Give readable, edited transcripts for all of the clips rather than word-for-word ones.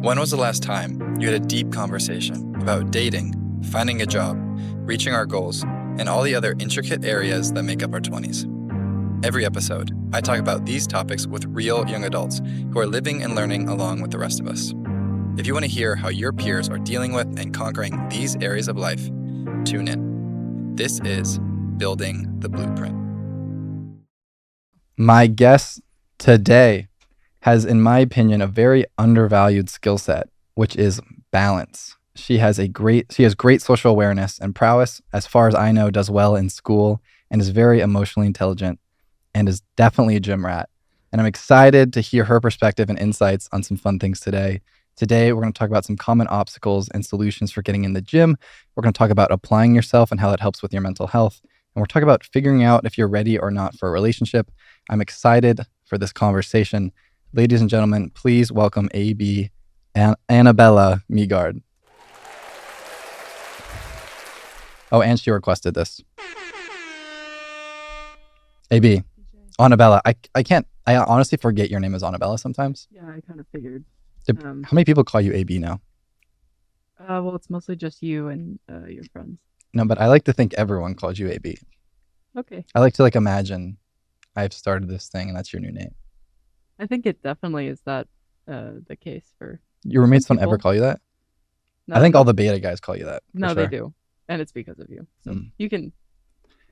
When was the last time you had a deep conversation about dating, finding a job, reaching our goals, and all the other intricate areas that make up our 20s? Every episode, I talk about these topics with real young adults who are living and learning along with the rest of us. If you want to hear how your peers are dealing with and conquering these areas of life, tune in. This is Building the Blueprint. My guest today has, in my opinion, a very undervalued skill set, which is balance. She has great social awareness and prowess. As far as I know, does well in school and is very emotionally intelligent and is definitely a gym rat. And I'm excited to hear her perspective and insights on some fun things today. Today, we're going to talk about some common obstacles and solutions for getting in the gym. We're going to talk about applying yourself and how that helps with your mental health. And we're talking about figuring out if you're ready or not for a relationship. I'm excited for this conversation. Ladies and gentlemen, please welcome AB Anabella Megard. Oh, and she requested this. AB, Anabella. I honestly forget your name is Anabella sometimes. Yeah, I kind of figured. How many people call you AB now? Well, it's mostly just you and your friends. No, but I like to think everyone calls you AB. Okay. I like to imagine I've started this thing and that's your new name. I think it definitely is that the case for Your roommates don't people. ever call you that? No, I think all the beta guys call you that. No, sure. They do. And it's because of you. So you can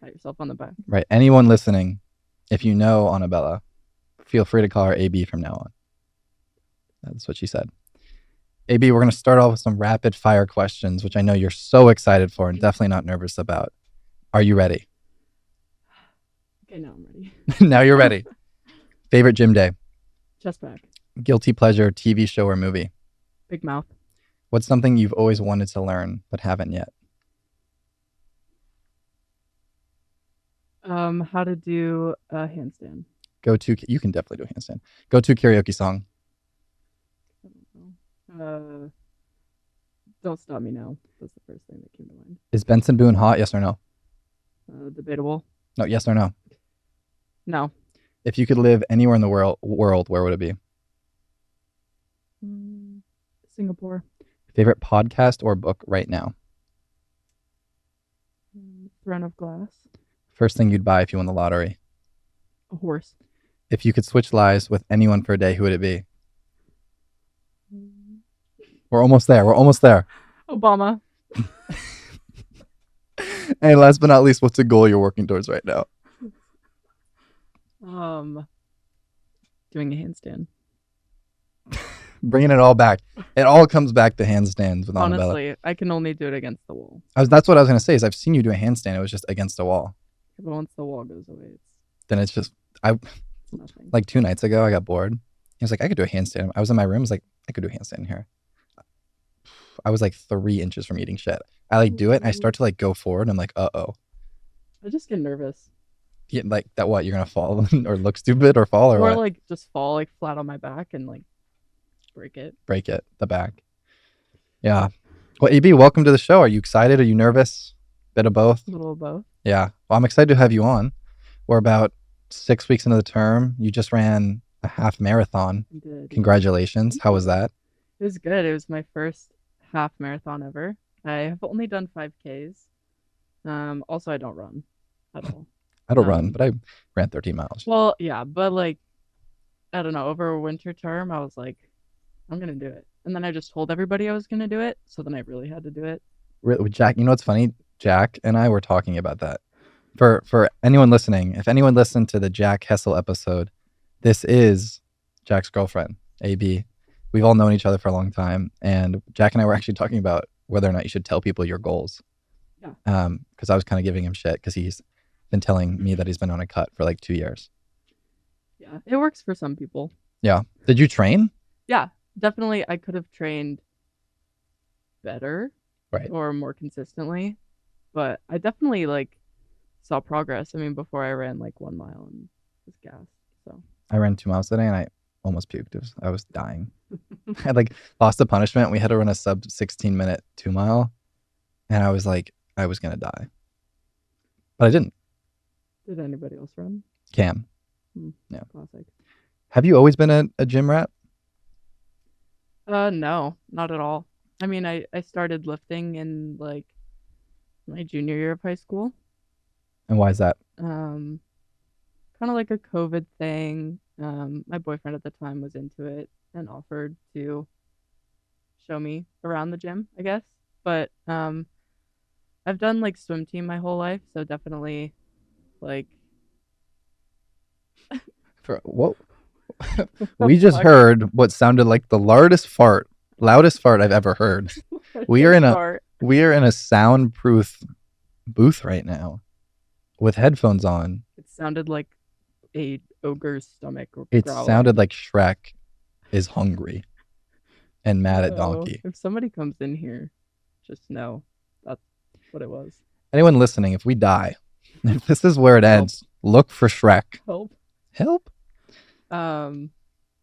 pat yourself on the back. Right. Anyone listening, if you know Anabella, feel free to call her AB from now on. That's what she said. AB, we're going to start off with some rapid fire questions, which I know you're so excited for and definitely not nervous about. Are you ready? Okay, now I'm ready. Now you're ready. Favorite gym day? Chest back. Guilty pleasure, TV show or movie? Big mouth. What's something you've always wanted to learn but haven't yet? How to do a handstand. You can definitely do a handstand. Go-to karaoke song. Don't Stop Me Now. That's the first thing that came to mind. Is Benson Boone hot? Yes or no? Debatable. No, yes or no? No. If you could live anywhere in the world, where would it be? Singapore. Favorite podcast or book right now? Throne of Glass. First thing you'd buy if you won the lottery? A horse. If you could switch lives with anyone for a day, who would it be? We're almost there. Obama. And last but not least, what's a goal you're working towards right now? Doing a handstand. Bringing it all back. It all comes back to handstands with Anabella. Honestly, I can only do it against the wall. That's what I was going to say is I've seen you do a handstand. It was just against the wall. But once the wall goes away, it's nothing. Like 2 nights ago, I got bored. He was like, I could do a handstand. I was in my room. I was like, I could do a handstand in here. I was like 3 inches from eating shit. I do it and I start to go forward. And I'm like, uh-oh. I just get nervous. Yeah, like that what? You're going to fall or look stupid or fall or what? Or just fall flat on my back and break it. Break it, the back. Yeah. Well, AB, welcome to the show. Are you excited? Are you nervous? Bit of both? A little of both. Yeah. Well, I'm excited to have you on. We're about 6 weeks into the term. You just ran a half marathon. I did. Congratulations. How was that? It was good. It was my first half marathon ever. I have only done 5Ks. Also, I don't run at all. I don't run, but I ran 13 miles. Well, yeah, but I don't know, over a winter term, I was like, I'm going to do it. And then I just told everybody I was going to do it. So then I really had to do it. Jack, you know what's funny? Jack and I were talking about that. For anyone listening, if anyone listened to the Jack Hessel episode, this is Jack's girlfriend, AB. We've all known each other for a long time. And Jack and I were actually talking about whether or not you should tell people your goals. Yeah. Because I was kind of giving him shit because he's been telling me that he's been on a cut for 2 years. Yeah, it works for some people. Yeah. Did you train? Yeah, definitely. I could have trained better, right, or more consistently, but I definitely saw progress. I mean, before I ran 1 mile and was gassed. So I ran 2 miles today and I almost puked. I was dying. I had lost a punishment. We had to run a sub 16-minute 2 mile, and I was gonna die, but I didn't. Did anybody else run? Cam. Yeah. Classic. Have you always been a gym rat? No, not at all. I mean, I started lifting in like my junior year of high school. And why is that? Um, Kind of like a COVID thing. My boyfriend at the time was into it and offered to show me around the gym, I guess. But I've done like swim team my whole life, so definitely like For what? the We just fuck. heard what sounded like the loudest fart I've ever heard. I We are did in a fart. we are in a soundproof booth right now with headphones on. It sounded like a ogre's stomach It sounded growling. like Shrek is hungry and mad at No, Donkey. if somebody comes in here, just know that's what it was. Anyone listening, if we die, if this is where it Help, ends, look for Shrek. help. Help. Um.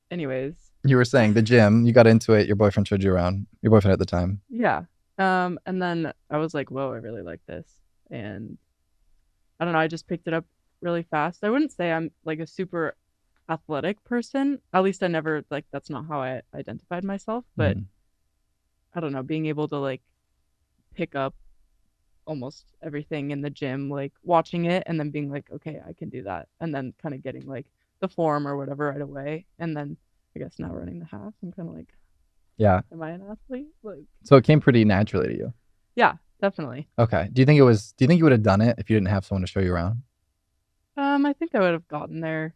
Anyways, You were saying the gym, you got into it, your boyfriend showed you around. Your boyfriend at the time. yeah. And then I was like, whoa, I really like this, and I don't know, I just picked it up really fast. I wouldn't say I'm like a super athletic person. At least I never like that's not how I identified myself, but Mm. I don't know, being able to like pick up almost everything in the gym, like watching it and then being like, okay, I can do that. And then kind of getting like the form or whatever right away. And then I guess now running the half, I'm kind of like, Yeah. am I an athlete? Like, So it came pretty naturally to you. yeah, definitely. Okay. Do you think you would have done it if you didn't have someone to show you around? I think I would have gotten there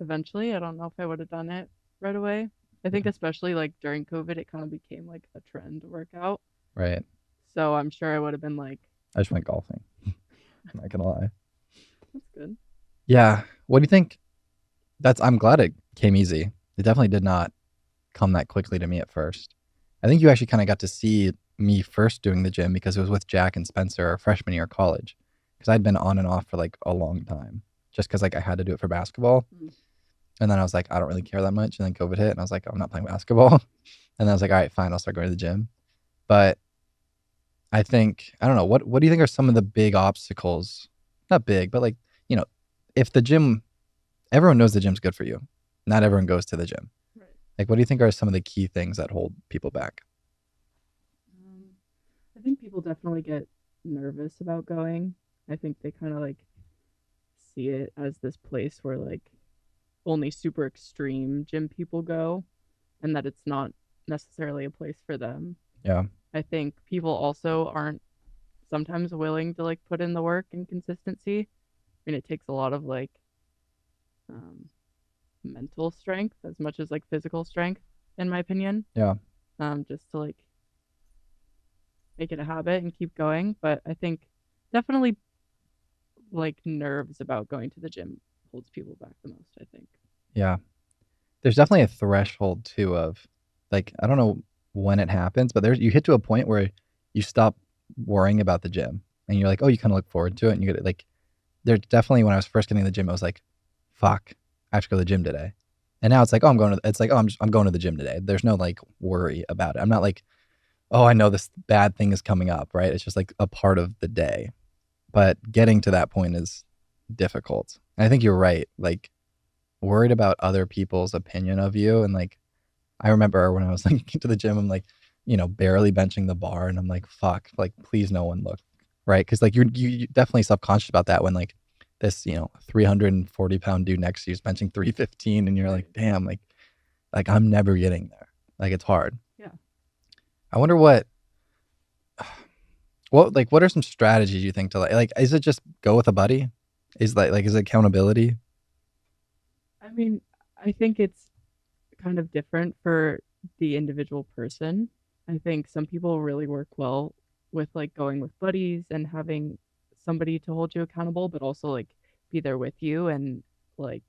eventually. I don't know if I would have done it right away. I think especially like during COVID, it kind of became like a trend workout. Right. So I'm sure I would have been like, I just went golfing. I'm not gonna lie. that's good. Yeah. What do you think? I'm glad it came easy. It definitely did not come that quickly to me at first. I think you actually kind of got to see me first doing the gym because it was with Jack and Spencer our freshman year of college. Because I'd been on and off for like a long time, just because like I had to do it for basketball. Mm. And then I was like, I don't really care that much. And then COVID hit, and I was like, I'm not playing basketball. And then I was like, all right, fine, I'll start going to the gym. But I think I don't know what do you think are some of the big obstacles? Not big, but like you know, if the gym, everyone knows the gym's good for you. Not everyone goes to the gym. Right. Like, what do you think are some of the key things that hold people back? Um, I think people definitely get nervous about going. I think they kind of like see it as this place where like only super extreme gym people go and that it's not necessarily a place for them. Yeah, I think people also aren't sometimes willing to like put in the work and consistency. I mean, it takes a lot of like um, mental strength as much as like physical strength, in my opinion, yeah, just to like make it a habit and keep going. But I think definitely like nerves about going to the gym holds people back the most, I think. yeah. There's definitely a threshold too of like I don't know when it happens, but there's you hit to a point where you stop worrying about the gym and you're like, oh, you kind of look forward to it, and you get it like there's definitely when I was first getting to the gym, I was like, fuck, I have to go to the gym today. And now it's like, oh, it's like, oh, I'm going to the gym today. There's no like worry about it. I'm not like, oh, I know this bad thing is coming up, right? It's just like a part of the day. But getting to that point is difficult. And I think you're right. Like worried about other people's opinion of you. And like, I remember when I was like to the gym, I'm like, barely benching the bar. And I'm like, fuck, like, please no one look. Right. Cause like you're definitely subconscious about that when like this, 340-pound dude next to you is benching 315 and you're like, damn, like I'm never getting there. Like it's hard. Yeah. I wonder what are some strategies you think to like is it just go with a buddy? Is it accountability? I mean, I think it's kind of different for the individual person. I think some people really work well with like going with buddies and having somebody to hold you accountable, but also like be there with you and like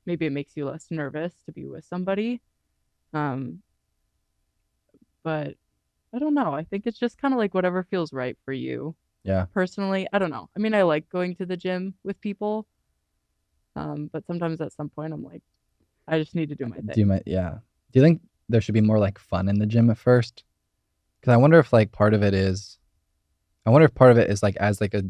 maybe it makes you less nervous to be with somebody. Um, but I don't know. I think it's just kind of like whatever feels right for you. Yeah. Personally, I don't know. I mean, I like going to the gym with people, but sometimes at some point I'm like, I just need to do my Do you thing. might yeah. Do you think there should be more like fun in the gym at first? Because I wonder if like part of it is I wonder if part of it is like as like a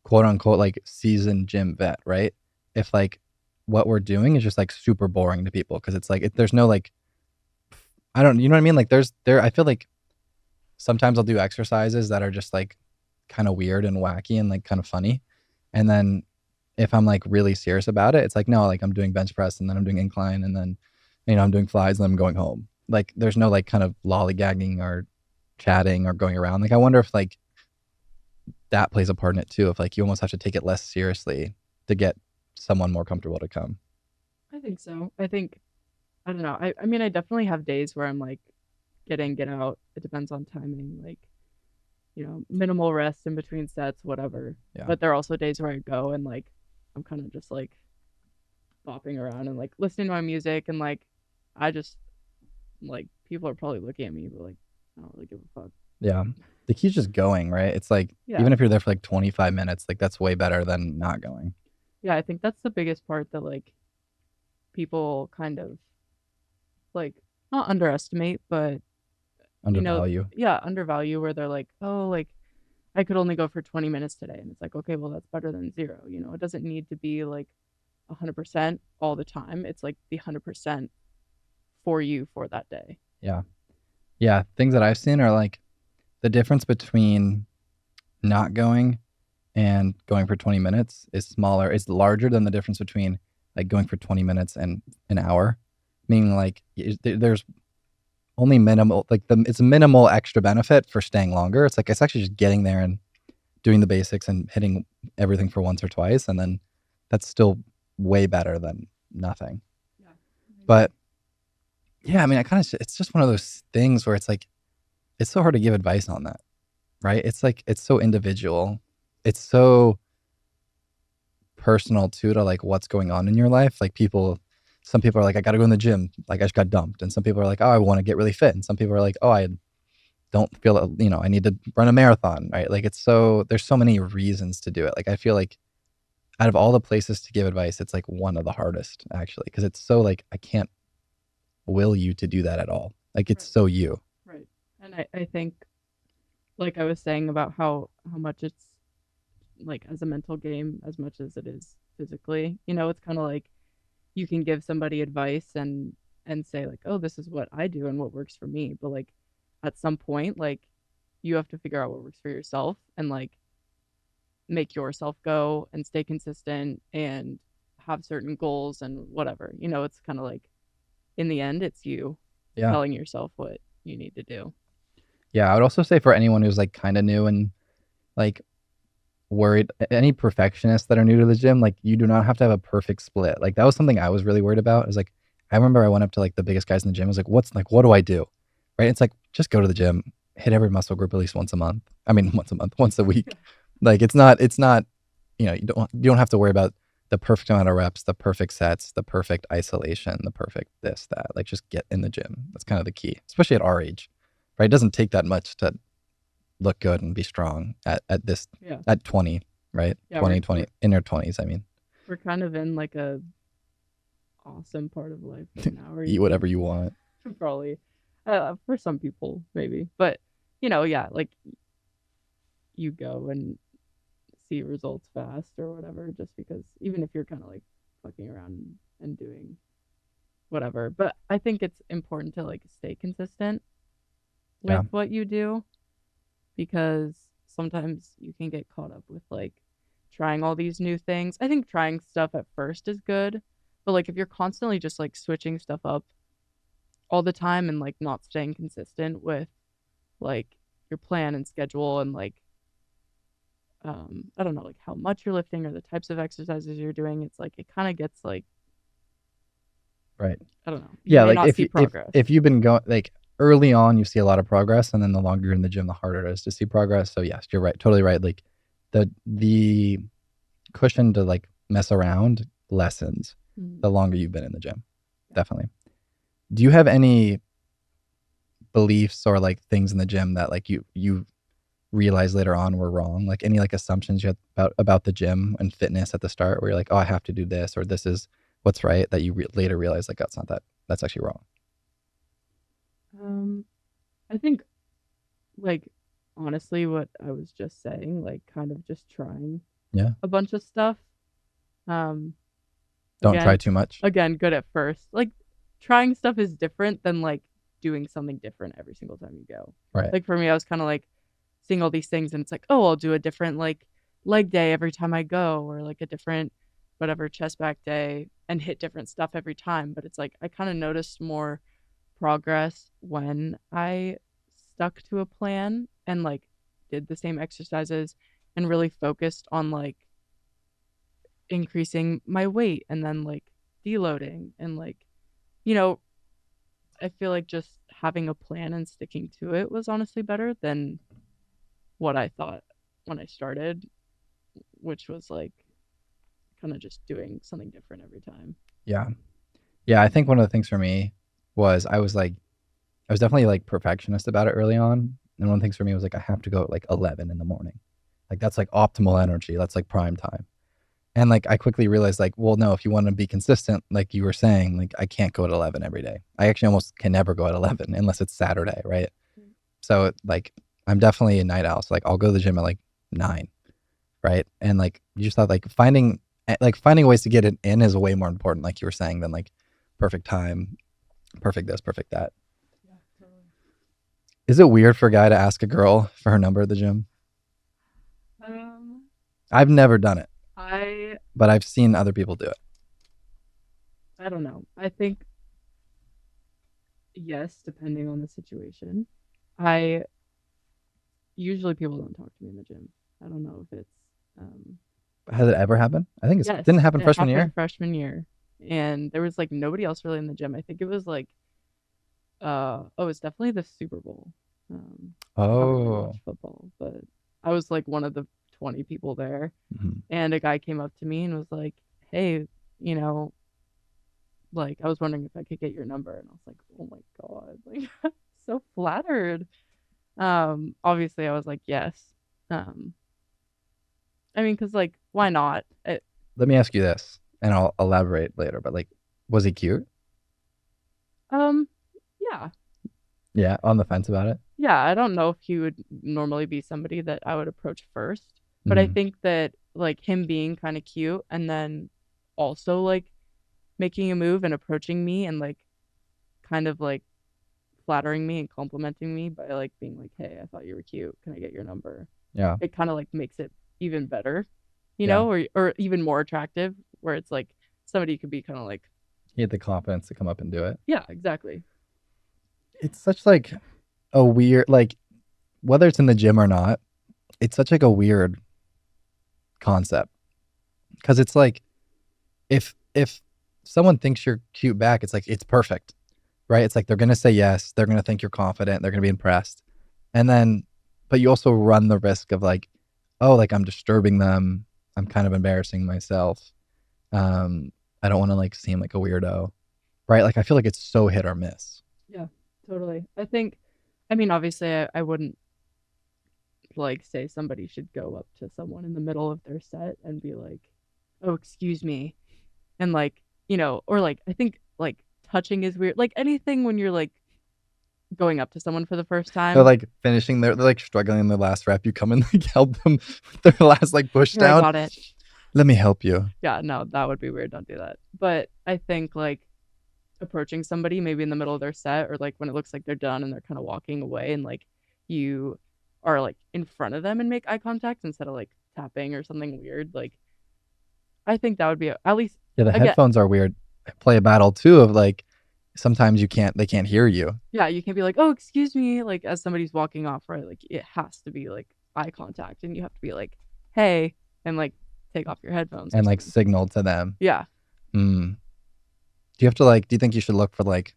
quote unquote like seasoned gym vet, right? If like what we're doing is just like super boring to people because it's like there's no like I don't, you know what I mean? Like I feel like sometimes I'll do exercises that are just like kind of weird and wacky and like kind of funny. And then if I'm like really serious about it, it's like, no, like I'm doing bench press and then I'm doing incline and then, I'm doing flies and then I'm going home. Like there's no like kind of lollygagging or chatting or going around. Like I wonder if like that plays a part in it too. If like you almost have to take it less seriously to get someone more comfortable to come. I think so. I don't know. I mean, I definitely have days where I'm like get in, get out. It depends on timing. Like, minimal rest in between sets, whatever. Yeah. But there are also days where I go and like I'm kind of just like bopping around and like listening to my music and like I just like people are probably looking at me, but like I don't really give a fuck. Yeah. The key's just going, right? It's like Yeah. even if you're there for like 25 minutes, like that's way better than not going. Yeah, I think that's the biggest part that like people kind of like not underestimate, but Undervalue. yeah, undervalue where they're like, oh, like I could only go for 20 minutes today. And it's like, okay, well, that's better than zero. It doesn't need to be like 100% all the time. It's like the 100% for you for that day. Yeah. Yeah. Things that I've seen are like the difference between not going and going for 20 minutes is smaller. It's larger than the difference between like going for 20 minutes and an hour. Meaning like there's only minimal, like it's a minimal extra benefit for staying longer. It's like it's actually just getting there and doing the basics and hitting everything for once or twice, and then that's still way better than nothing. Yeah. But yeah, I mean, it's just one of those things where it's like it's so hard to give advice on that, right? It's like it's so individual. It's so personal too to like what's going on in your life. Like some people are like, I got to go in the gym. Like I just got dumped. And some people are like, oh, I want to get really fit. And some people are like, oh, I don't feel, I need to run a marathon, right? Like there's so many reasons to do it. Like I feel like out of all the places to give advice, it's like one of the hardest actually. Cause it's so like, I can't will you to do that at all. Like it's so you. Right. And I think like I was saying about how much it's like as a mental game as much as it is physically. It's kind of like you can give somebody advice and say like, "Oh, this is what I do and what works for me." But like at some point like you have to figure out what works for yourself and like make yourself go and stay consistent and have certain goals and whatever. It's kind of like in the end it's you telling yourself what you need to do. Yeah, I would also say for anyone who's like kind of new and like worried, any perfectionists that are new to the gym, like you do not have to have a perfect split. Like that was something I was really worried about. It was like I remember I went up to like the biggest guys in the gym. I was like, what do I do? Right? It's like just go to the gym, hit every muscle group at least once a month. I mean, once a week. Like it's not, you don't have to worry about the perfect amount of reps, the perfect sets, the perfect isolation, the perfect this, that. Like just get in the gym. That's kind of the key, especially at our age, right? It doesn't take that much to look good and be strong at 20, right? Yeah, 20, in your 20s, I mean. We're kind of in like a awesome part of life right now. Eat whatever you want. Probably. For some people, maybe. But, yeah, like you go and see results fast or whatever, just because even if you're kind of like fucking around and doing whatever. But I think it's important to like stay consistent with what you do because sometimes you can get caught up with like trying all these new things. I think trying stuff at first is good, but like if you're constantly just like switching stuff up all the time and like not staying consistent with like your plan and schedule and like I don't know like how much you're lifting or the types of exercises you're doing, it's like it kind of gets like right. I don't know. Yeah, may like not see progress. if you've been going like early on, you see a lot of progress, and then the longer you're in the gym, the harder it is to see progress. So yes, you're right, totally right. Like the cushion to like mess around lessens the longer you've been in the gym. Definitely. Do you have any beliefs or like things in the gym that like you realize later on were wrong? Like any like assumptions you had about the gym and fitness at the start where you're like, oh, I have to do this or this is what's right, that you later realize like that's actually wrong? I think like honestly what I was just saying, like kind of just trying a bunch of stuff. Don't again, try too much. Again, good at first. Like trying stuff is different than like doing something different every single time you go. Right. Like for me, I was kind of like seeing all these things and it's like, oh, I'll do a different like leg day every time I go, or like a different whatever chest back day and hit different stuff every time. But it's like I kind of noticed more progress when I stuck to a plan and like did the same exercises and really focused on like increasing my weight and then like deloading and like, you know, I feel like just having a plan and sticking to it was honestly better than what I thought when I started, which was like kind of just doing something different every time. Yeah. Yeah. I think one of the things for me was I was definitely like perfectionist about it early on. And one of the things for me was like, I have to go at like 11 in the morning. Like that's like optimal energy. That's like prime time. And like I quickly realized like, well, no, if you want to be consistent, like you were saying, like I can't go at 11 every day. I actually almost can never go at 11 unless it's Saturday, right? So like I'm definitely a night owl. So like I'll go to the gym at like 9, right? And like you just thought like finding ways to get it in is way more important, like you were saying, than like perfect time, perfect this, perfect that. Yeah, totally. Is it weird for a guy to ask a girl for her number at the gym? Um, I've never done it, I but I've seen other people do it. I don't know. I think yes, depending on the situation. I usually people don't talk to me in the gym. I don't know if it's um Has it ever happened? I think it yes, didn't happen it freshman happened year. freshman year. And there was like nobody else really in the gym. I think it was like oh, it's definitely the Super Bowl. I haven't really Oh. watched football, but I was like one of the 20 people there. Mhm. And a guy came up to me and was like, "Hey, you know, like I was wondering if I could get your number." And I was like, "Oh my God." Like so flattered. Obviously I was like, "Yes." Um, I mean, cuz like why not? Let me ask you this, and I'll elaborate later. But like, was he cute? Um, yeah. Yeah, on the fence about it. Yeah, I don't know if he would normally be somebody that I would approach first, but I Mm. think that like him being kind of cute and then also like making a move and approaching me and like kind of like flattering me and complimenting me by like being like, "Hey, I thought you were cute. Can I get your number?" Yeah, It kind of like makes it even better, yeah. or even more attractive where it's like somebody could be kind of like, He had the confidence to come up and do it. "Yeah, exactly." It's such like a weird like whether it's in the gym or not. It's such like a weird concept because it's like if someone thinks you're cute back, it's like it's perfect, right? It's like they're gonna say yes, they're gonna think you're confident, they're gonna be impressed, and then, but you also run the risk of like, oh, like I'm disturbing them, I'm kind of embarrassing myself, um, I don't want to like seem like a weirdo, right? Like I feel like it's so hit or miss. Yeah, totally. I mean, obviously, I wouldn't like say somebody should go up to someone in the middle of their set and be like, "Oh, excuse me," and like, or like I think like touching is weird. Like anything when you're like going up to someone for the first They're time, like finishing they're like struggling in their last rep. You come and like help them with their last like push here I down. got it. Let me help you. Yeah, no, that would be weird. Don't do that. But I think like approaching somebody maybe in the middle of their set or like when it looks like they're done and they're kind of walking away and like you are like in front of them and make eye contact instead of like tapping or something weird. Like I think that would be at least Yeah, the again, headphones are weird. Play a battle too of like sometimes they can't hear you. yeah, you can't be like, "Oh, excuse me," like as somebody's walking off, right? Like it has to be like eye contact and you have to be like, "Hey," and like take off your headphones or And like something. signal to them. Yeah. Hmm. Do you have to like? Do you think you should look for like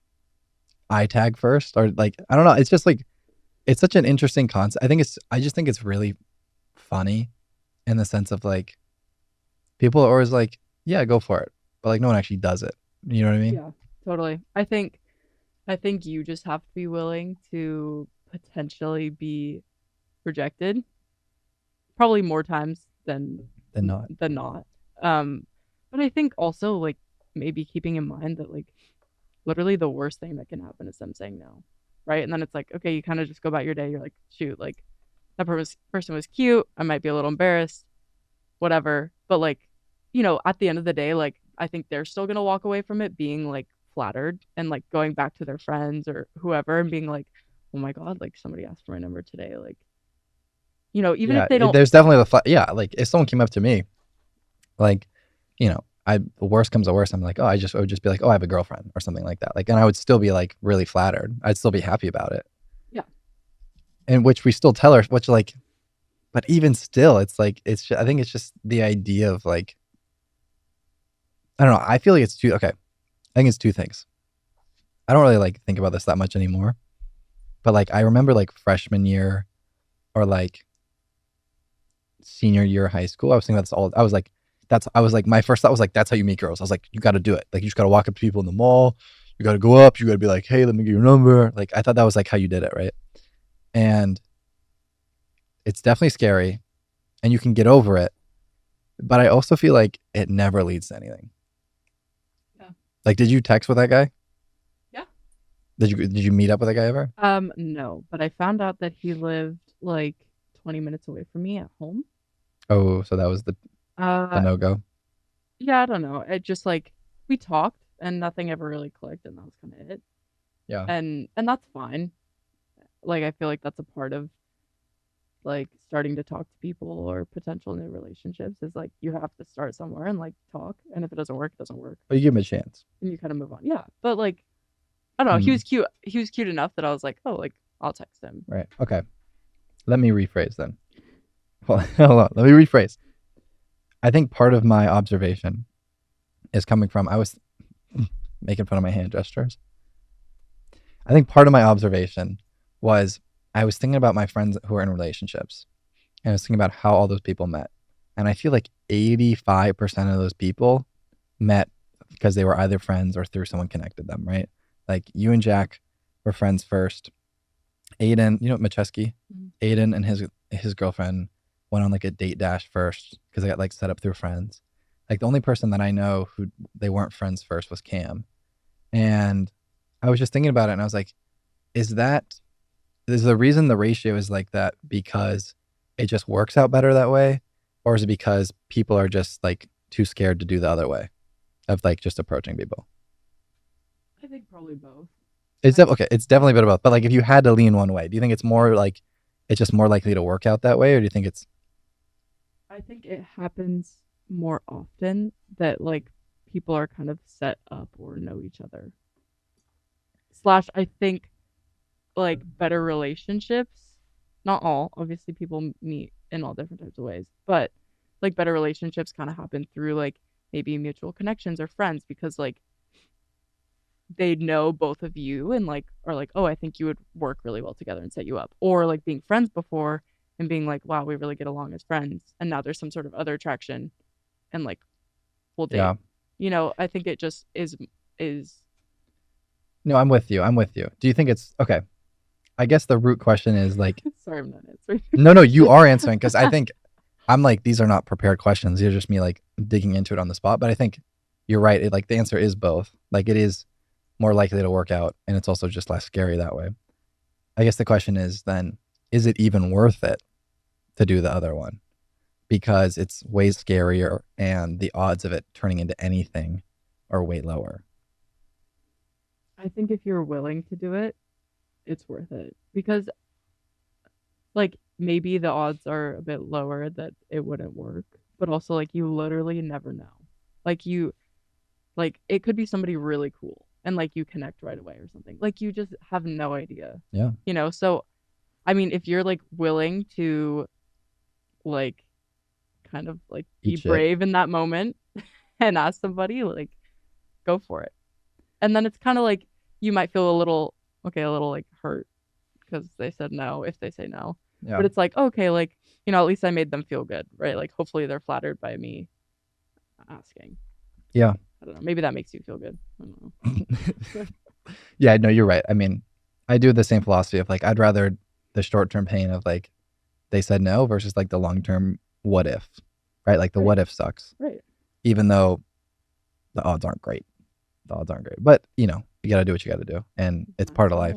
eye tag first, or like I don't know? It's just like it's such an interesting concept. I just think it's really funny in the sense of like people are always like, yeah, go for it, but like no one actually does it. You know what I mean? Yeah, totally. I think you just have to be willing to potentially be rejected probably more times Then not. than not. Um, but I think also like maybe keeping in mind that like literally the worst thing that can happen is them saying no, right? And then it's like okay, you kind of just go about your day. You're like, shoot, like that person was cute. I might be a little embarrassed, whatever. But like, at the end of the day, like I think they're still gonna walk away from it being like flattered and like going back to their friends or whoever and being like, oh my God, like somebody asked for my number today. Like, even if Yeah, they don't, there's definitely yeah, like if someone came up to me, like, the worst comes to worst, I'm like, oh, I would just be like, oh, I have a girlfriend or something like that. Like, and I would still be like really flattered. I'd still be happy about it. yeah, And which we still tell her, which like, but even still, it's like, I think it's just the idea of like, I don't know. I feel like it's okay. I think it's two things. I don't really like think about this that much anymore, but like, I remember like freshman year or like senior year of high school, I was thinking about this all. I was like, my first thought was like, that's how you meet girls. I was like, you got to do it. Like, you just got to walk up to people in the mall. You got to go up. You got to be like, hey, let me get your number. Like, I thought that was like how you did it, right? And it's definitely scary, and you can get over it. But I also feel like it never leads to anything. yeah, Like, did you text with that guy? yeah. Did you meet up with that guy ever? No, but I found out that he lived like 20 minutes away from me at home. Oh, so that was the Uh, no go. yeah, I don't know. It just like we talked and nothing ever really clicked, and that was kind of it. Yeah. And that's fine. Like I feel like that's a part of like starting to talk to people or potential new relationships is like you have to start somewhere and like talk, and if it doesn't work, it doesn't work, But you give him a chance. and you kind of move on. Yeah, but like I don't know. He Mm, was cute. He was cute enough that I was like, oh, like I'll text him. right. Okay. Let me rephrase then. Hold on. Let me rephrase. I think part of my observation is coming from, I was making fun of my hand gestures. I think part of my observation was I was thinking about my friends who are in relationships, and I was thinking about how all those people met. And I feel like 85% of those people met because they were either friends or through someone connected them, right? Like you and Jack were friends first. Aiden, Macheski? Mhm. Aiden and his girlfriend went on like a date dash first because they got like set up through friends. Like the only person that I know who they weren't friends first was Cam. And I was just thinking about it, and I was like, is the reason the ratio is like that because it just works out better that way? Or is it because people are just like too scared to do the other way of like just approaching people? I think probably both. Okay. It's definitely a bit of both. But like if you had to lean one way, do you think it's more like it's just more likely to work out that way? Or do you think it's I think it happens more often that like people are kind of set up or know each other. Slash, I think like better relationships, not all, obviously people meet in all different types of ways, but like better relationships kind of happen through like maybe mutual connections or friends because like they know both of you and like are like, oh, I think you would work really well together and set you up. Or like being friends before and being like, wow, we really get along as friends. And now there's some sort of other attraction and like we'll date. yeah. I think it just is No, I'm with you. I'm with you. Do you think it's okay? I guess the root question is like, sorry, I'm not answering. no, you are answering because I think I'm like, these are not prepared questions. These are just me like digging into it on the spot. But I think you're right. Like the answer is both. Like it is more likely to work out, and it's also just less scary that way. I guess the question is then, is it even worth it to do the other one? Because it's way scarier and the odds of it turning into anything are way lower. I think if you're willing to do it, it's worth it because like maybe the odds are a bit lower that it wouldn't work, but also like you literally never know. Like it could be somebody really cool and like you connect right away or something. Like you just have no idea. Yeah. So I mean if you're like willing to like kind of like be Eat shit. brave in that moment and ask somebody like go for it. And then it's kind of like you might feel a little like hurt because they said no if they say no. Yeah. But it's like, okay, like, at least I made them feel good, right? Like hopefully they're flattered by me asking. Yeah. I don't know. Maybe that makes you feel good. I don't know. Yeah, no, you're right. I mean, I do the same philosophy of like, I'd rather the short term pain of like, they said no versus like the long term what if, right? Like the what if sucks, Right. even though the odds aren't great. The odds aren't great, but you got to do what you got to do, and it's part of life.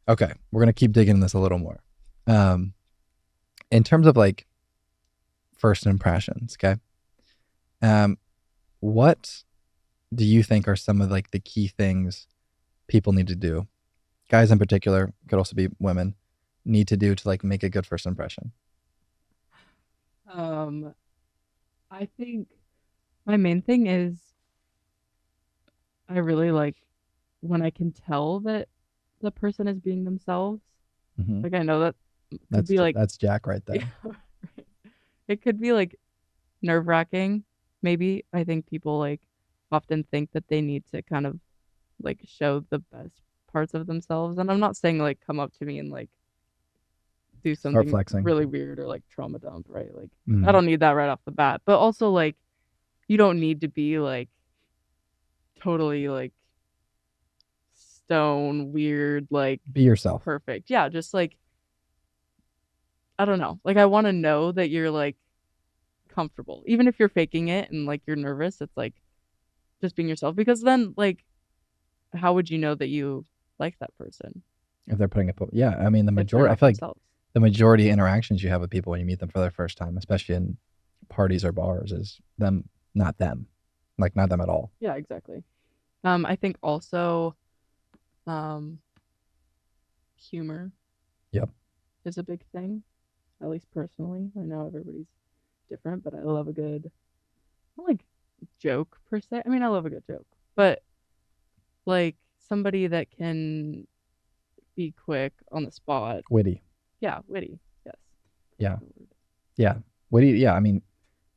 Okay, we're gonna keep digging in this a little more. In terms of like first impressions, okay. What do you think are some of like the key things people need to do? Guys in particular, could also be women, need to do to like make a good first impression. Um, I think my main thing is I really like when I can tell that the person is being themselves. Hmm. Like I know that could be like That's Jack right yeah, there. right. It could be like nerve-wracking. Maybe I think people like often think that they need to kind of like show the best parts of themselves. And I'm not saying like come up to me and like do Start something flexing. really weird or like trauma dump, right? Like I Mm. don't need that right off the bat. But also like you don't need to be like totally like stone weird like Be yourself. perfect. Yeah, just like I don't know. Like I want to know that you're like comfortable. Even if you're faking it and like you're nervous, it's like just being yourself because then like how would you know that you like that person If they're putting up, yeah, I mean, if they're I not feel like themselves? the majority of interactions you have with people when you meet them for the first time, especially in parties or bars, is them, not them, like not them at all. Yeah, exactly. I think also um humor Yep. is a big thing, at least personally. I know everybody's different, but I love a good not like joke per se. I mean, I love a good joke, but like somebody that can be quick on the spot. Witty. Yeah, witty. Yes. Yeah. Yeah. Witty. Yeah. I mean,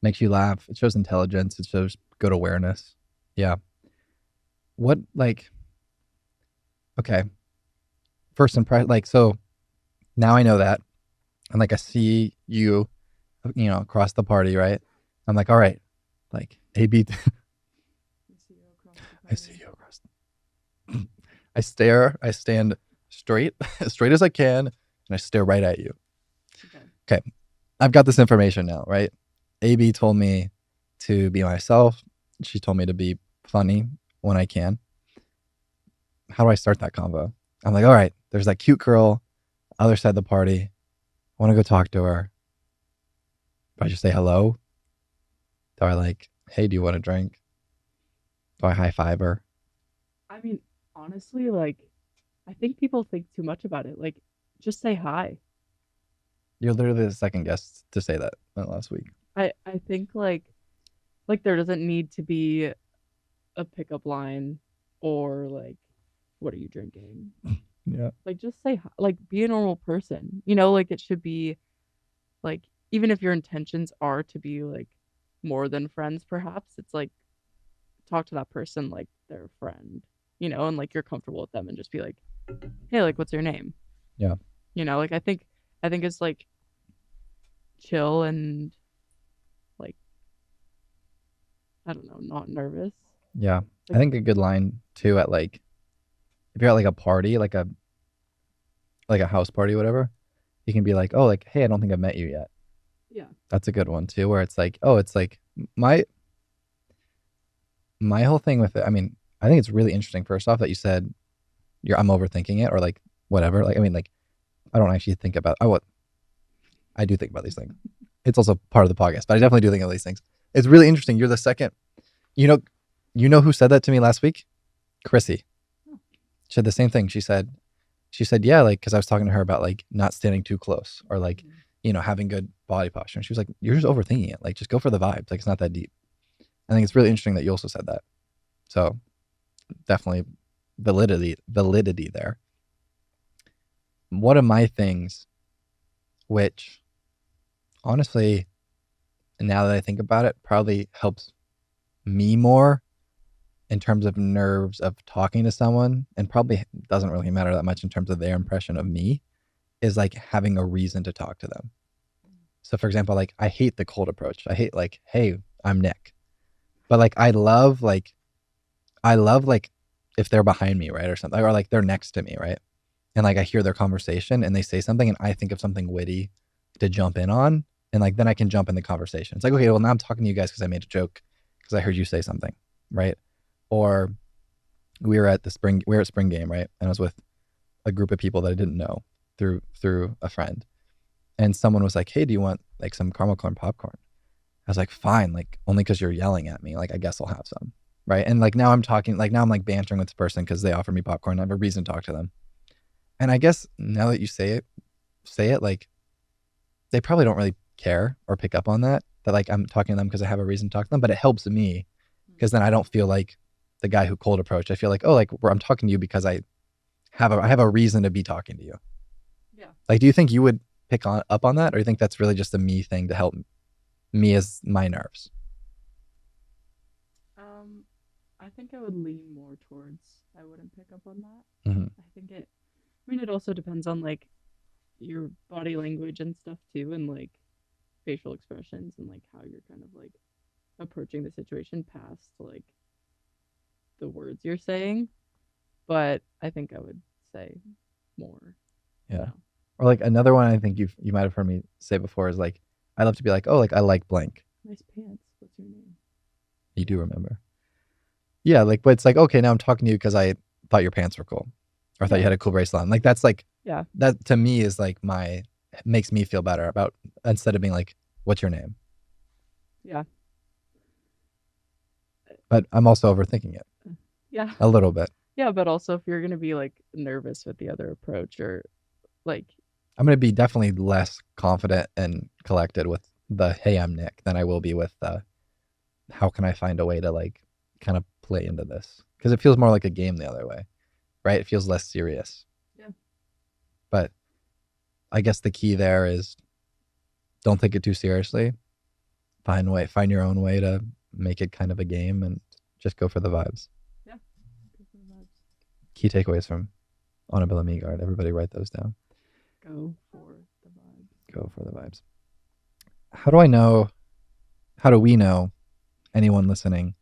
makes you laugh. It shows intelligence. It shows good awareness. Yeah. What, like, okay. First impression, like, so now I know that. And like, I see you, across the party, right? I'm like, all right, like, AB, I see you across. I stand straight, as straight as I can, and I stare right at you. Okay. I've got this information now, right? AB told me to be myself. She told me to be funny when I can. How do I start that convo? I'm like, all right, there's that cute girl, other side of the party. I want to go talk to her. Do I just say hello? Do I like, hey, do you want a drink? Do I high five her? I mean, honestly, like I think people think too much about it. Like just say hi. You're literally the second guest to say that last week. I think like there doesn't need to be a pickup line or like what are you drinking? Yeah. Like just say hi. Like be a normal person. You know, like it should be like even if your intentions are to be like more than friends perhaps, it's like talk to that person like they're a friend, and like you're comfortable with them and just be like, "Hey, like what's your name?" Yeah. Like I think it's like chill and like I don't know, not nervous. Yeah. I Like think a good line too at like, if you're at like a party, like a house party, whatever, you can be like, oh, like, hey, I don't think I've met you yet. yeah. That's a good one too, where it's like, oh, it's like my my whole thing with it. I mean, I think it's really interesting. First off, that you said I'm overthinking it or like whatever. Like, I mean, like I don't actually think about. I do think about these things. It's also part of the podcast, but I definitely do think of these things. It's really interesting. You're the second. You know, you know who said that to me last week? Chrissy. She said the same thing. She said, yeah, like, because I was talking to her about like not standing too close or like, having good body posture. And she was like, you're just overthinking it. Like, just go for the vibes. Like, it's not that deep. I think it's really interesting that you also said that. So definitely validity there. One of my things, which honestly, now that I think about it, probably helps me more in terms of nerves of talking to someone, and probably doesn't really matter that much in terms of their impression of me, is like having a reason to talk to them. So for example, like I hate the cold approach. I hate like, hey, I'm Nick. But like I love like if they're behind me, right? Or something, or like they're next to me, right? And like I hear their conversation and they say something and I think of something witty to jump in on. And like then I can jump in the conversation. It's like, okay, well now I'm talking to you guys because I made a joke because I heard you say something, right? Or we were at spring game, right? And I was with a group of people that I didn't know through a friend. And someone was like, hey, do you want like some caramel corn popcorn? I was like, fine, like only because you're yelling at me. Like I guess I'll have some. right? And like now I'm talking, like now I'm like bantering with this person because they offer me popcorn. I have a reason to talk to them. And I guess now that you say it like they probably don't really care or pick up on that like I'm talking to them because I have a reason to talk to them, but it helps me because then I don't feel like the guy who cold approached. I feel like, oh, like I'm talking to you because I have a reason to be talking to you. Yeah. Like, do you think you would pick up on that, or do you think that's really just a me thing to help me as my nerves? I think I would lean more towards I wouldn't pick up on that. Mm-hmm. I think it also depends on like your body language and stuff too, and like facial expressions and like how you're kind of like approaching the situation past like the words you're saying. But I think I would say more. Yeah. You know. Or like another one I think you might have heard me say before is like I love to be like, oh, like I like blank. Nice pants. What's your name? You do remember. Yeah, like, but it's like, okay, now I'm talking to you because I thought your pants were cool, or I thought you had a cool bracelet on. Like that's like, yeah, that to me is like makes me feel better about, instead of being like, what's your name? Yeah. But I'm also overthinking it. Yeah. A little bit. Yeah, but also if you're gonna be like nervous with the other approach or like I'm gonna be definitely less confident and collected with the hey, I'm Nick than I will be with the how can I find a way to like kind of play into this, because it feels more like a game the other way, right? It feels less serious. Yeah. But I guess the key there is don't take it too seriously. Find your own way to make it kind of a game and just go for the vibes. Yeah. Go for the vibes. Key takeaways from Anabella Megard. Everybody write those down. Go for the vibes. Go for the vibes. How do we know, anyone listening?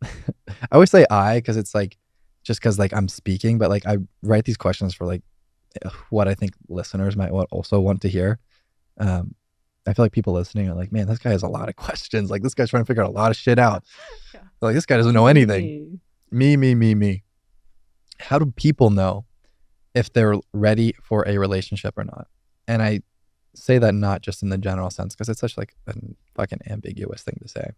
I always say I because it's like just because like I'm speaking, but like I write these questions for like what I think listeners might also want to hear. I feel like people listening are like, man, this guy has a lot of questions. Like this guy's trying to figure out a lot of shit out. Yeah. Like this guy doesn't know anything. Me. How do people know if they're ready for a relationship or not? And I say that not just in the general sense because it's such like a fucking ambiguous thing to say.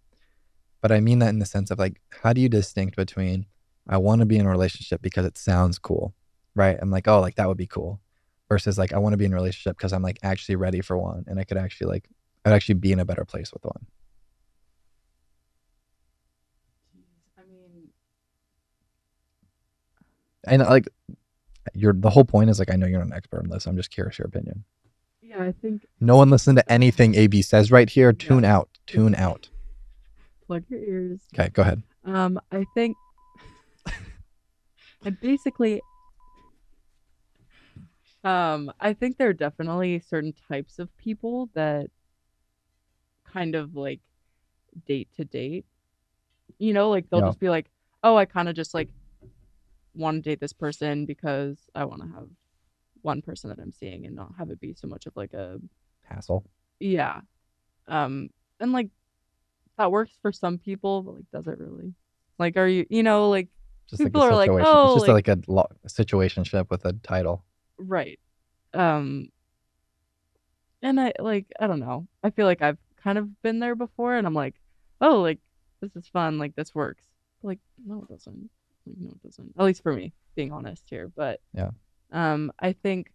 But I mean that in the sense of like, how do you distinct between I want to be in a relationship because it sounds cool, right? I'm like, oh, like that would be cool, versus like I want to be in a relationship because I'm like actually ready for one, and I'd actually be in a better place with one. I mean, and like the whole point is like I know you're not an expert on this. I'm just curious your opinion. Yeah, I think no one listen to anything AB says right here. Tune out. Tune out. Plug your ears. Okay, go ahead. I think and basically I think there are definitely certain types of people that kind of like date to date. You know, like they'll just be like, oh, I kind of just like want to date this person because I want to have one person that I'm seeing and not have it be so much of like a hassle. Yeah. And like that works for some people, but like does it really? Like are you like just people like are like, oh, it's just like a situationship with a title. Right. And I don't know. I feel like I've kind of been there before and I'm like, oh, like this is fun, like this works. Like, no, it doesn't. Like, no, it doesn't. At least for me, being honest here. But yeah. I think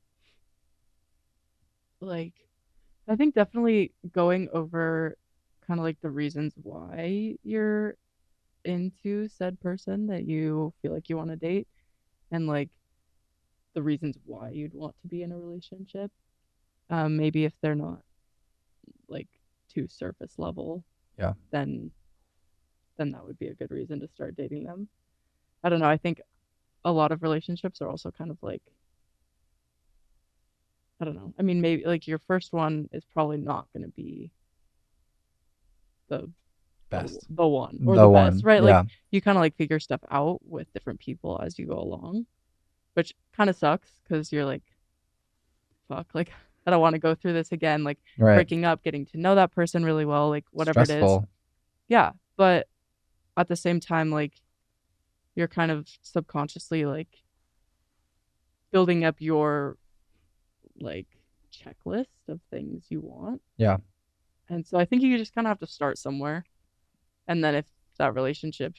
definitely going over kind of like the reasons why you're into said person that you feel like you want to date and like the reasons why you'd want to be in a relationship. Maybe if they're not like too surface level, yeah, then that would be a good reason to start dating them. I don't know. I think a lot of relationships are also kind of like, I don't know. I mean, maybe like your first one is probably not going to be the best, the one or the best, right? Yeah. Like you kind of like figure stuff out with different people as you go along, which kind of sucks because you're like, fuck, like I don't want to go through this again, like breaking up, getting to know that person really well, like whatever stressful. it is. Yeah, but at the same time, like you're kind of subconsciously like building up your like checklist of things you want. Yeah. And so I think you just kind of have to start somewhere. And then if that relationship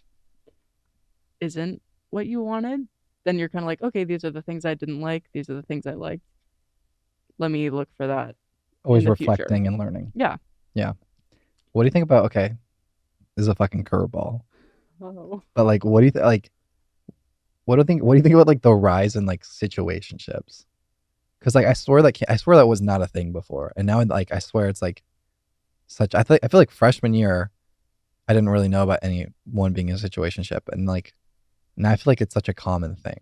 isn't what you wanted, then you're kind of like, okay, these are the things I didn't like, these are the things I liked. Let me look for that in Always the future. reflecting and learning. Yeah. Yeah. What do you think about? Okay, this is a fucking curveball. Oh. But like, what do you like? What do you think about like the rise in like situationships? Because like I swear that was not a thing before, and now like I swear it's like such. I feel like freshman year I didn't really know about anyone being in a situationship, and like now I feel like it's such a common thing.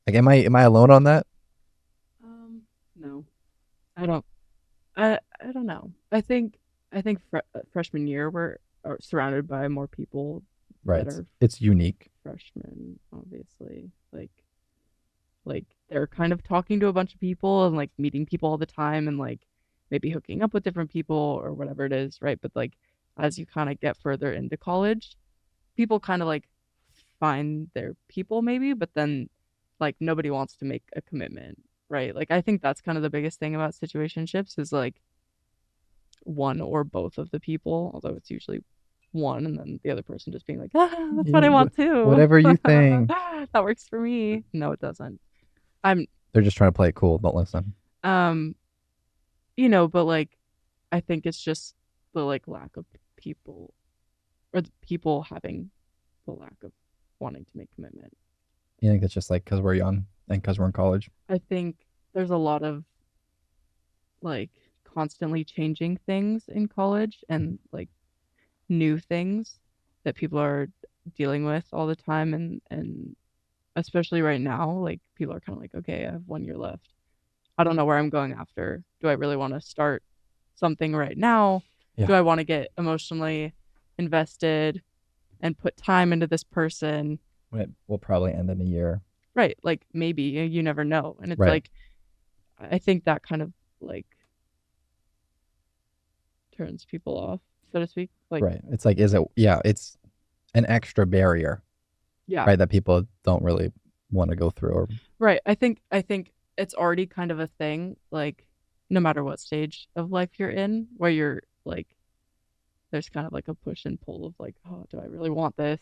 Like, am I alone on that? No, I don't. I don't know. I think freshman year we're are surrounded by more people Right. that are It's unique. freshmen, obviously. Like they're kind of talking to a bunch of people and like meeting people all the time and like maybe hooking up with different people or whatever it is, right? But like as you kind of get further into college, people kind of like find their people maybe, but then like nobody wants to make a commitment, right? Like I think that's kind of the biggest thing about situationships is like one or both of the people, although it's usually one and then the other person just being like, ah, that's what I want too. Whatever you think. That works for me. No, it doesn't. I'm They're just trying to play it cool. Don't listen. um but like I think it's just the like lack of people or the people having the lack of wanting to make commitment. You think it's just like because we're young and because we're in college? I think there's a lot of like constantly changing things in college and like new things that people are dealing with all the time and especially right now like people are kind of like okay, I have 1 year left. I don't know where I'm going after. Do I really want to start something right now? Do Yeah. I want to get emotionally invested and put time into this person? It will probably end in a year. Right. Like maybe you never know. And it's Right. like, I think that kind of like turns people off, so to speak. Like, Right. It's like, is it? Yeah. It's an extra barrier, yeah. right? That people don't really want to go through. Or Right. I think it's already kind of a thing, like no matter what stage of life you're in, where you're like, there's kind of like a push and pull of like, oh, do I really want this?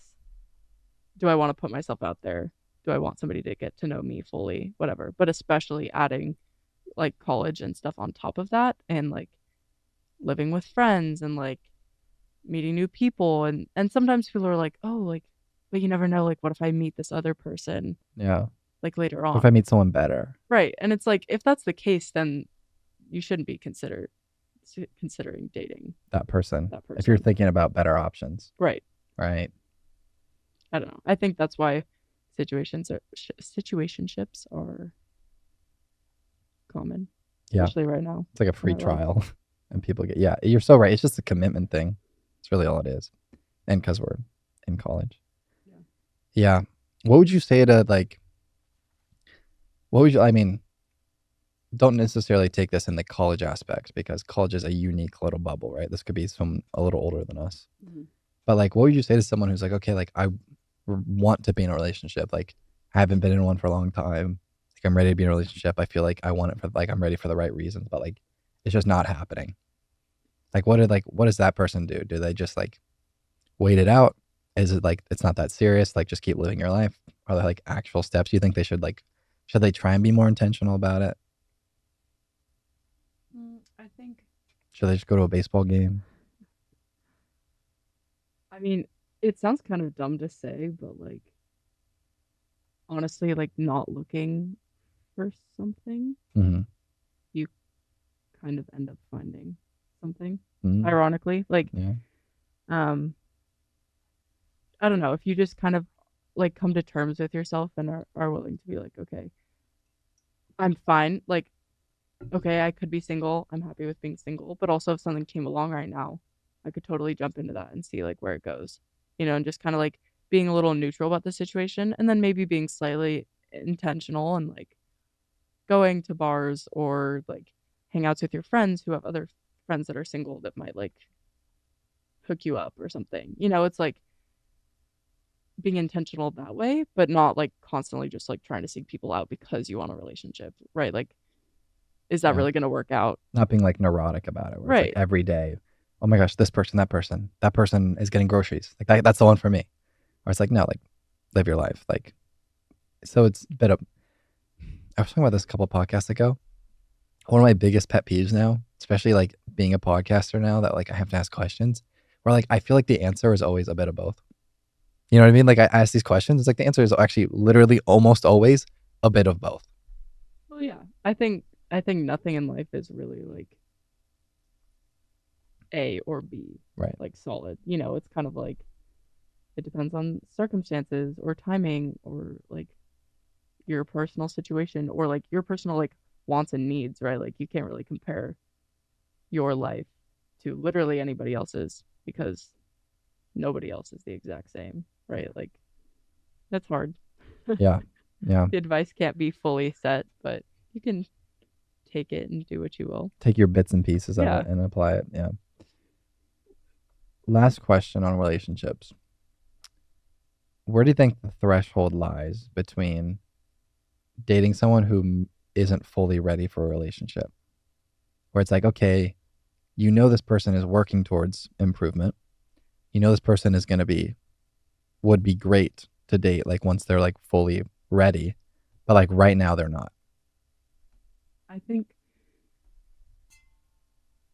Do I want to put myself out there? Do I want somebody to get to know me fully? Whatever. But especially adding like college and stuff on top of that and like living with friends and like meeting new people and sometimes people are like, oh, like, but you never know, like what if I meet this other person yeah. like later What if I on? meet someone better? Right. And it's like if that's the case, then you shouldn't be considering dating That person. that If you're person. thinking about better options, Right. right? I don't know. I think that's why situationships are common, Yeah. especially right now. It's like a free in our life. trial, and people get. Yeah. You're so right. It's just a commitment thing. It's really all it is, and because we're in college. Yeah. Yeah. What would you say to like? What would you? I mean, don't necessarily take this in the college aspects because college is a unique little bubble, right? This could be someone a little older than us. Mhm. But like, what would you say to someone who's like, okay, like I want to be in a relationship. Like I haven't been in one for a long time. Like I'm ready to be in a relationship. I feel like I want it for like I'm ready for the right reasons, but like it's just not happening. Like what does that person do? Do they just like wait it out? Is it like it's not that serious? Like just keep living your life? Are there like actual steps you think they should they try and be more intentional about it? I think. Should they just go to a baseball game? I mean, it sounds kind of dumb to say, but like honestly, like not looking for something, Mm-hmm. you kind of end up finding something. Mm-hmm. Ironically, like Yeah. um, I don't know, if you just kind of like come to terms with yourself and are willing to be like, okay, I'm fine. Like, okay, I could be single. I'm happy with being single, but also if something came along right now, I could totally jump into that and see like where it goes, and just kind of like being a little neutral about the situation and then maybe being slightly intentional and like going to bars or like hangouts with your friends who have other friends that are single that might like hook you up or something. It's like being intentional that way, but not like constantly just like trying to seek people out because you want a relationship, right? Like, is that Yeah. really going to work out? Not being like neurotic about it, where it's Right. like every day, oh my gosh, this person, that person is getting groceries. Like that's the one for me. Or it's like, no, like live your life. Like, so it's a bit of, I was talking about this a couple podcasts ago. One of my biggest pet peeves now, especially like being a podcaster now that like I have to ask questions where like I feel like the answer is always a bit of both. You know what I mean? Like I ask these questions, it's like the answer is actually literally almost always a bit of both. Well, yeah. I think nothing in life is really like A or B, Right. like solid. It's kind of like it depends on circumstances or timing or like your personal situation or like your personal like wants and needs, right? Like you can't really compare your life to literally anybody else's because nobody else is the exact same, right? Like that's hard. Yeah. Yeah. The advice can't be fully set, but you can take it and do what you will. Take your bits and pieces of Yeah. it and apply it. Yeah. Last question on relationships. Where do you think the threshold lies between dating someone who isn't fully ready for a relationship? Where it's like, okay, you know this person is working towards improvement. You know this person is going to would be great to date like once they're like fully ready, but like right now they're not. I think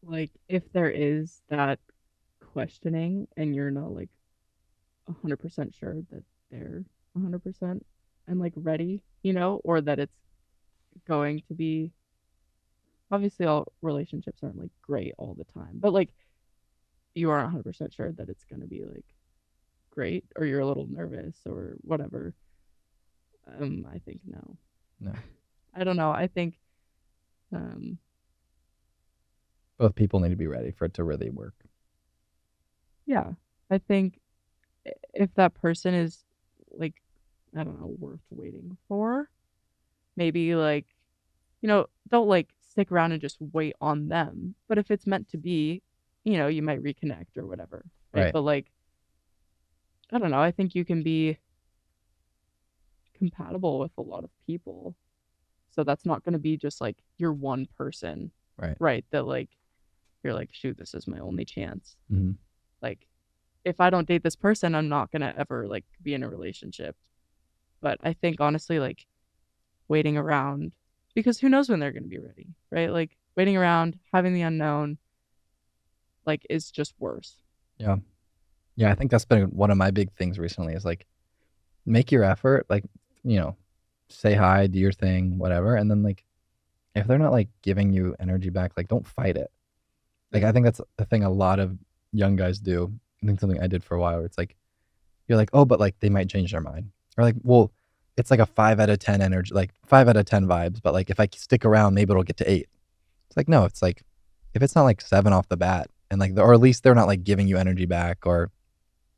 like if there is that questioning and you're not like 100% sure that they're 100% and like ready, or that it's going to be obviously all relationships aren't like great all the time, but like you aren't 100% sure that it's going to be like great or you're a little nervous or whatever. I think no. No. I don't know. I think um Both people need to be ready for it to really work. yeah, I think if that person is like I don't know, worth waiting for, maybe like don't like stick around and just wait on them. But if it's meant to be, you might reconnect or whatever, right? Right. But like I don't know, I think you can be compatible with a lot of people. So that's not going to be just like your one person, Right. right? That like you're like, shoot, this is my only chance. Mm-hmm. Like if I don't date this person, I'm not going to ever like be in a relationship. But I think honestly, like waiting around because who knows when they're going to be ready, right? Like waiting around, having the unknown, like is just worse. Yeah. Yeah. I think that's been one of my big things recently is like make your effort, like, say hi, do your thing, whatever. And then like if they're not like giving you energy back, like don't fight it. Like I think that's the thing a lot of young guys do. I think something I did for a while where it's like you're like, oh, but like they might change their mind. Or like, well, it's like a 5 out of 10 energy, like 5 out of 10 vibes, but like if I stick around, maybe it'll get to 8. It's like, no, it's like if it's not like 7 off the bat and like, or at least they're not like giving you energy back or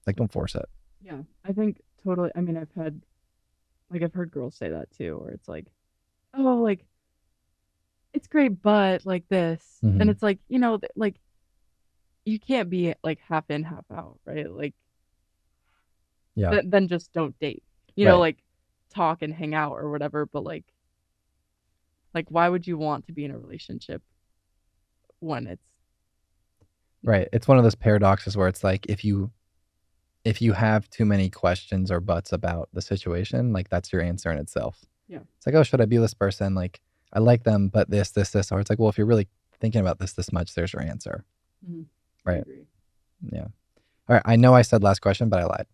like don't force it. Yeah, I think totally. I mean, I've heard girls say that too, where it's like, oh, like it's great, but like this, and Mm-hmm. it's like, like you can't be like half in, half out, right? Like Yeah. then just don't date, Right. like talk and hang out or whatever. But like why would you want to be in a relationship when it's Right. It's one of those paradoxes where it's like if you have too many questions or buts about the situation, like that's your answer in itself. yeah. It's like, oh, should I be with this person? Like I like them, but this. Or it's like, well, if you're really thinking about this much, there's your answer. Mm-hmm. I Right. agree. Yeah. All right. I know I said last question, but I lied.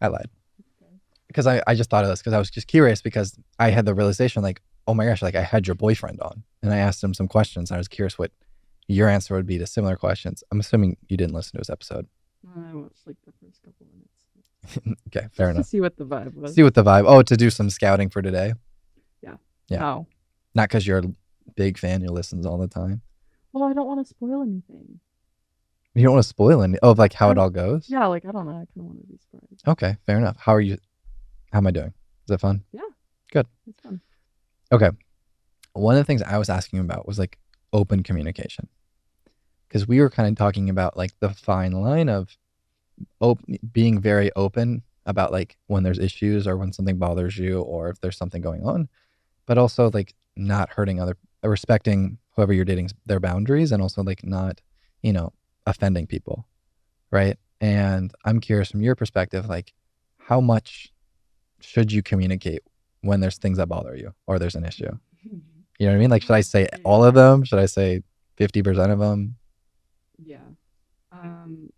Okay. Because I just thought of this because I was just curious because I had the realization like, oh my gosh, like I had your boyfriend on and I asked him some questions and I was curious what your answer would be to similar questions. I'm assuming you didn't listen to his episode. I watched like the first couple minutes Okay, fair just to enough. see what the vibe was. See what the vibe. Oh, to do some scouting for today. Yeah. Yeah. No. Not because you're a big fan who listens all the time. Well, I don't want to spoil anything. You don't want to spoil any of like how it all goes. Yeah, like I don't know. I kind of want to be surprised. Okay, fair enough. How are you? How am I doing? Is it fun? Yeah. Good. It's fun. Okay. One of the things I was asking about was like open communication. Because we were kind of talking about like the fine line of being very open about like when there's issues or when something bothers you or if there's something going on, but also like not hurting respecting whoever you're dating's their boundaries and also like not, offending people. Right. And I'm curious from your perspective, like how much should you communicate when there's things that bother you or there's an issue? You know what I mean? Like, should I say all of them? Should I say 50% of them? Yeah. Um,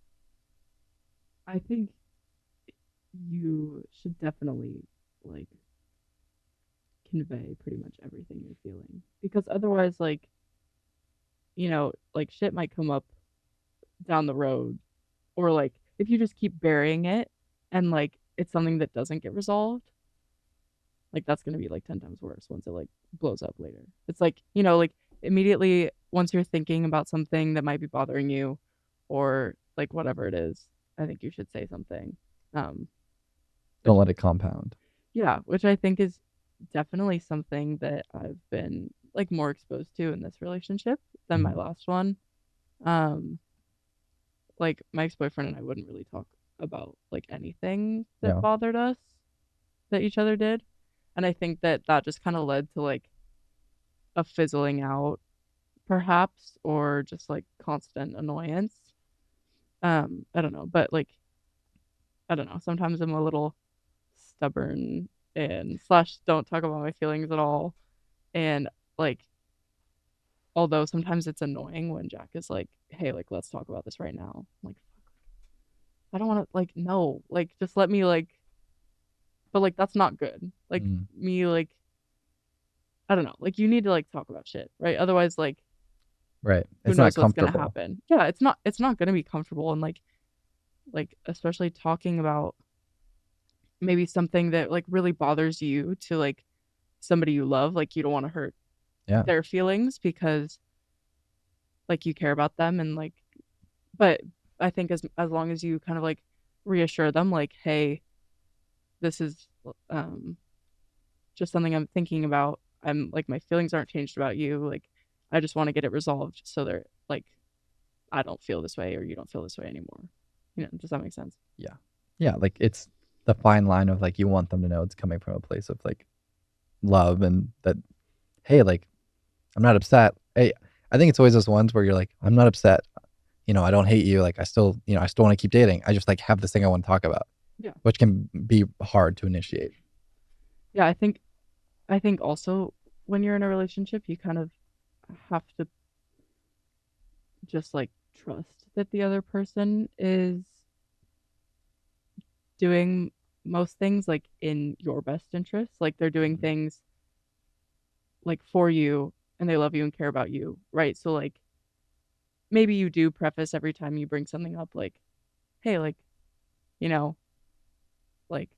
I think you should definitely like convey pretty much everything you're feeling because otherwise, like, like shit might come up down the road, or like if you just keep burying it and like it's something that doesn't get resolved, like that's going to be like 10 times worse once it like blows up later. It's like, like immediately once you're thinking about something that might be bothering you or like whatever it is, I think you should say something. Um, Don't which, let it compound. yeah, which I think is definitely something that I've been like more exposed to in this relationship than my Mhm. last one. Um, like my ex-boyfriend and I wouldn't really talk about like anything that Yeah. bothered us that each other did. And I think that that just kind of led to like a fizzling out perhaps, or just like constant annoyance. I don't know, but like I don't know, sometimes I'm a little stubborn and slash don't talk about my feelings at all. And like although sometimes it's annoying when Jack is like, hey, like let's talk about this right now. I'm like, I don't want to, like, no, like just let me like, but like that's not good. Like Mm. me, like I don't know, like you need to like talk about shit, right? Otherwise, like Right. who It's not knows what's gonna comfortable. happen? Yeah, it's not gonna be comfortable, and like especially talking about maybe something that like really bothers you to like somebody you love, like you don't want to hurt Yeah. their feelings because like you care about them, and like, but I think as long as you kind of like reassure them, like, hey, this is um just something I'm thinking about. I'm like my feelings aren't changed about you. Like I just want to get it resolved so they're like I don't feel this way or you don't feel this way anymore. Does that make sense? Yeah. Yeah. Like, it's the fine line of like, you want them to know it's coming from a place of like love and that, hey, like, I'm not upset. Hey, I think it's always those ones where you're like, I'm not upset. I don't hate you. Like, I still want to keep dating. I just like have this thing I want to talk about, Yeah. which can be hard to initiate. Yeah, I think also when you're in a relationship, you kind of have to just like trust that the other person is doing most things like in your best interest. Like they're doing Mhm. things like for you and they love you and care about you, right? So like maybe you do preface every time you bring something up like, "Hey, like, you know, like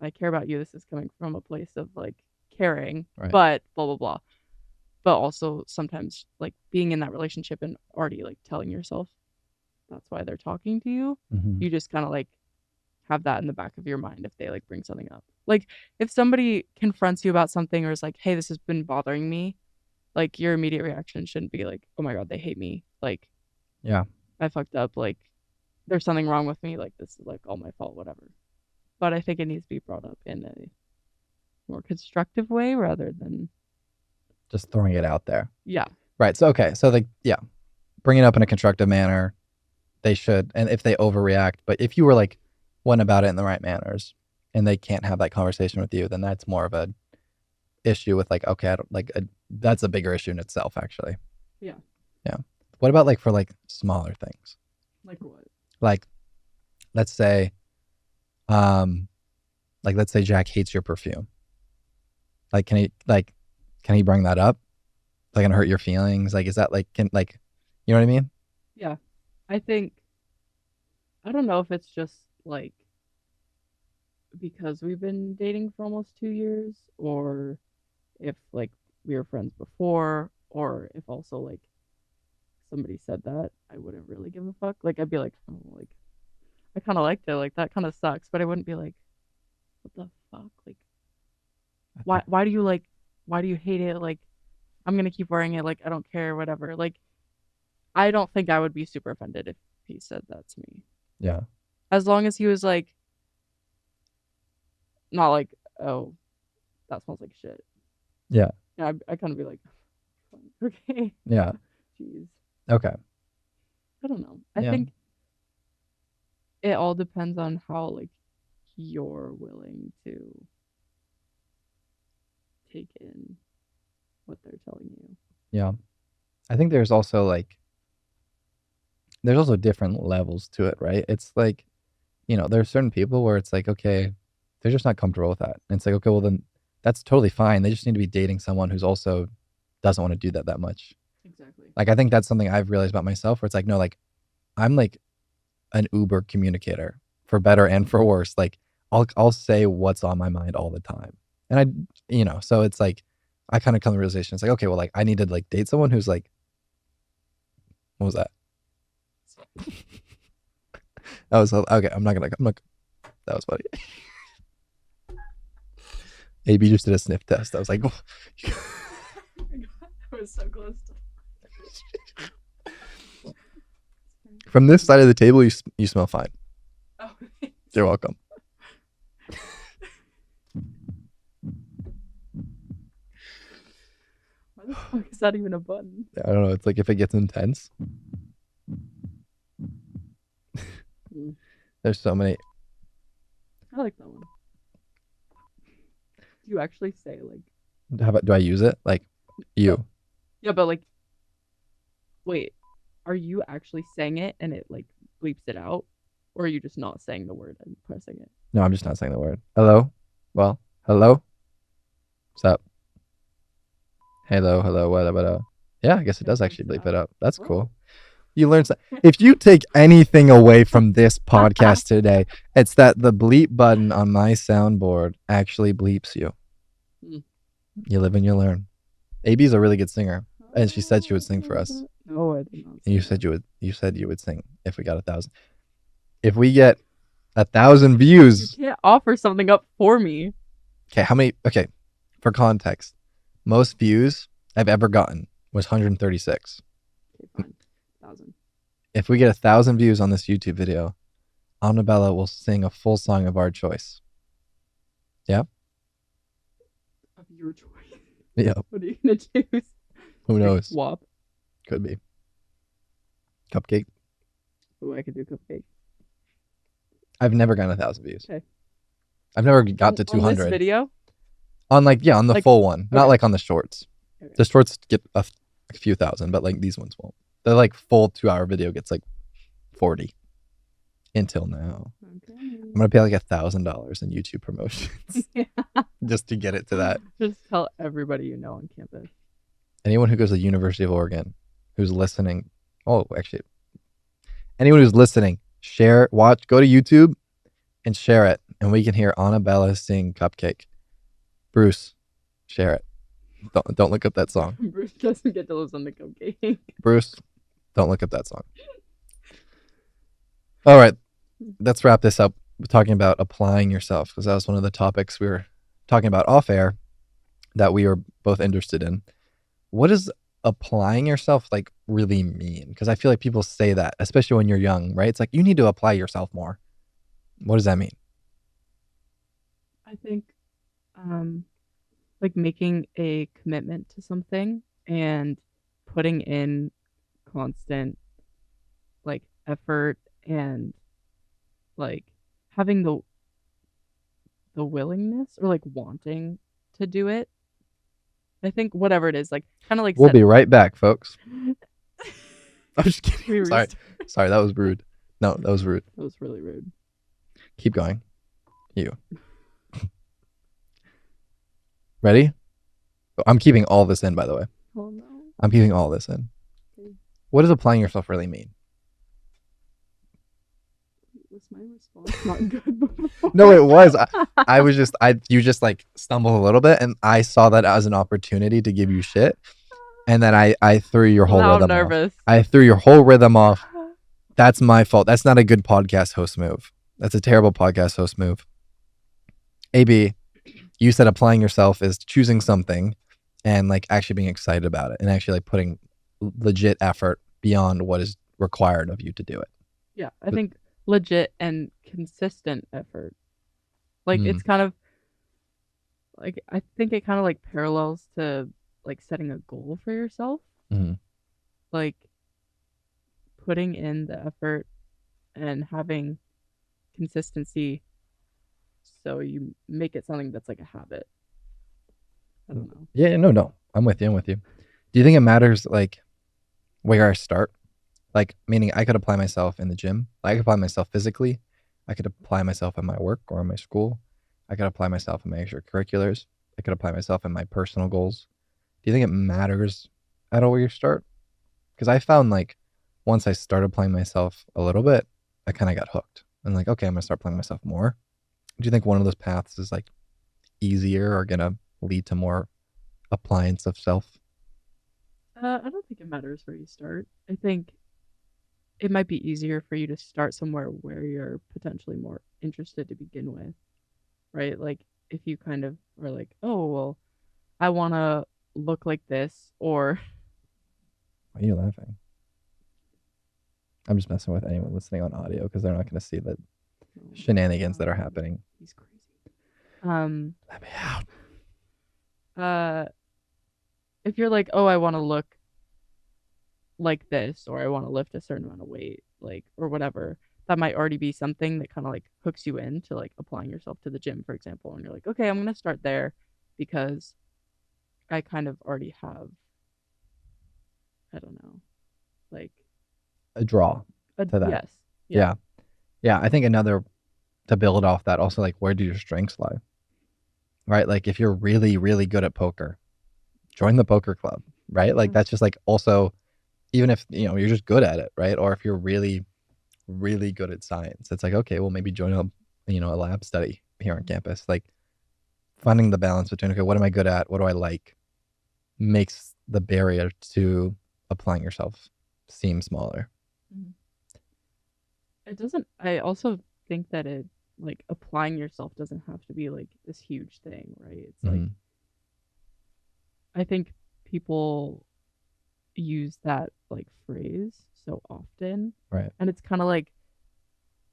I care about you. This is coming from a place of like caring, Right. but blah blah blah." But also sometimes like being in that relationship and already like telling yourself that's why they're talking to you. Hmm. You just kind of like have that in the back of your mind if they like bring something up. Like if somebody confronts you about something or is like, "Hey, this has been bothering me," like your immediate reaction shouldn't be like, "Oh my god, they hate me." Like Yeah. I fucked up. Like there's something wrong with me. Like this is like all my fault, whatever. But I think it needs to be brought up in a more constructive way rather than Just throwing it out there. yeah, Right. So, okay. So, like, yeah, bring it up in a constructive manner. They should. And if they overreact, but if you were like, went about it in the right manners and they can't have that conversation with you, then that's more of a issue with like, okay, I don't like, that's a bigger issue in itself, actually. yeah. Yeah. What about like for like smaller things? Like what? Like, let's say, um, let's say Jack hates your perfume. Like, can he bring that up? Is that gonna hurt your feelings? Like, is that like, you know what I mean? Yeah. I think I don't know if it's just like because we've been dating for almost 2 years, or if like we were friends before, or if also like somebody said that, I wouldn't really give a fuck. Like I'd be like, oh, like I kind of liked it, like that kind of sucks, but I wouldn't be like, what the fuck, like I why think, why do you like why do you hate it? Like I'm gonna keep wearing it, like I don't care, whatever. Like I don't think I would be super offended if he said that to me, yeah. as long as he was like not like, oh, that smells like shit. Yeah. Yeah, I kind of be like, okay, Yeah. jeez. Okay. I don't know. I Yeah. think it all depends on how like you're willing to take in what they're telling you. Yeah. I think there's also different levels to it, right? It's like, there's certain people where it's like, okay, they're just not comfortable with that. And it's like, okay, well then that's totally fine. They just need to be dating someone who's also doesn't want to do that much. Exactly. Like I think that's something I've realized about myself where it's like, no, like I'm like an uber communicator for better and for worse. Like I'll say what's on my mind all the time. And so it's like I kind of come to the realization, it's like, okay, well, like I need to like date someone who's like, what was that? That was okay. I'm not. That was funny. AB just did a sniff test. I was like, I was so close to. from this side of the table, you smell fine. Oh, you're welcome. Why the fuck is that even a button? I don't know. It's like if it gets intense. There's so many. I like that one. Do you actually say like? How about, do I use it? Like you? Yeah, but like, wait, are you actually saying it and it like bleeps it out, or are you just not saying the word and pressing it? No, I'm just not saying the word. Hello? Well, hello? What's up? Hello, what? Yeah, I guess it does actually bleep it up. That's cool. You learned something. If you take anything away from this podcast today, it's that the bleep button on my soundboard actually bleeps you. You live and you learn. AB's a really good singer, and she said she would sing for us. No, I did not. And you said you would sing if we got 1,000. If we get 1,000 views, you can't offer something up for me. Okay, how many? Okay, for context, most views I've ever gotten was 136. Okay, fine. 1,000. If we get 1,000 views on this YouTube video, Anabella will sing a full song of our choice. Yeah? Of your choice. Yeah. What are you gonna choose? Who knows? Swap. Could be. Cupcake. Oh, I could do cupcake. I've never gotten 1,000 views. Okay. I've never got to 200. On this video? On on the full one, okay. not like on the shorts. Okay. The shorts get a few thousand, but like these ones won't. The like full 2-hour video gets like 40 until now. Okay. I'm gonna pay like $1,000 in YouTube promotions just to get it to that. Just tell everybody you know on campus. Anyone who goes to the University of Oregon who's listening. Oh, actually, anyone who's listening, share, watch, go to YouTube and share it, and we can hear Anabella sing Cupcake. Bruce, share it. Don't look up that song. Bruce doesn't get to listen to Cupcake. Bruce, don't look up that song. All right, let's wrap this up. We're talking about applying yourself, because that was one of the topics we were talking about off air that we were both interested in. What does applying yourself like really mean? Because I feel like people say that, especially when you're young, right? It's like you need to apply yourself more. What does that mean? I think like making a commitment to something and putting in constant like effort and like having the willingness or like wanting to do it. I think whatever it is, like kind of like we'll be right back, folks. I'm just kidding. Sorry, that was rude. No, that was rude. That was really rude. Keep going. You. Ready? I'm keeping all this in, by the way. Oh no. I'm keeping all this in. Okay. What does applying yourself really mean? Was my response not good before? No, it was. You just like stumbled a little bit, and I saw that as an opportunity to give you shit, and then I threw your whole rhythm off. I threw your whole rhythm off. That's my fault. That's not a good podcast host move. That's a terrible podcast host move. AB, you said applying yourself is choosing something and like actually being excited about it and actually like putting legit effort beyond what is required of you to do it. Yeah, I think legit and consistent effort. Like it's kind of like, I think it kind of like parallels to like setting a goal for yourself. Mm-hmm. Like putting in the effort and having consistency so you make it something that's like a habit. I don't know. Yeah, no. I'm with you. Do you think it matters like where I start? Like, meaning I could apply myself in the gym. I could apply myself physically. I could apply myself in my work or in my school. I could apply myself in my extracurriculars. I could apply myself in my personal goals. Do you think it matters at all where you start? Because I found like once I started applying myself a little bit, I kind of got hooked. And like, okay, I'm gonna start applying myself more. Do you think one of those paths is like easier or gonna lead to more appliance of self? I don't think it matters where you start. I think it might be easier for you to start somewhere where you're potentially more interested to begin with, right? Like if you kind of are like, oh, well, I want to look like this, or Why are you laughing? I'm just messing with anyone listening on audio because they're not going to see the shenanigans that are happening. he's crazy. Let me out. If you're like, oh, I want to look like this, or I want to lift a certain amount of weight, like, or whatever, that might already be something that kind of like hooks you into like applying yourself to the gym, for example. And you're like, okay, I'm going to start there because I kind of already have, I don't know, like A draw to that. yes. Yeah. Yeah. I think another to build off that also, like, where do your strengths lie? Right. Like, if you're really, really good at poker, join the poker club. Right. Like, that's just like also, even if, you're just good at it. Right. Or if you're really, really good at science, it's like, okay, well, maybe join a lab study here on campus. Like, finding the balance between, okay, what am I good at? What do I like? Makes the barrier to applying yourself seem smaller. It doesn't, I also think that it, like, applying yourself doesn't have to be like this huge thing, right? It's like, I think people use that like phrase so often, Right. and it's kind of like,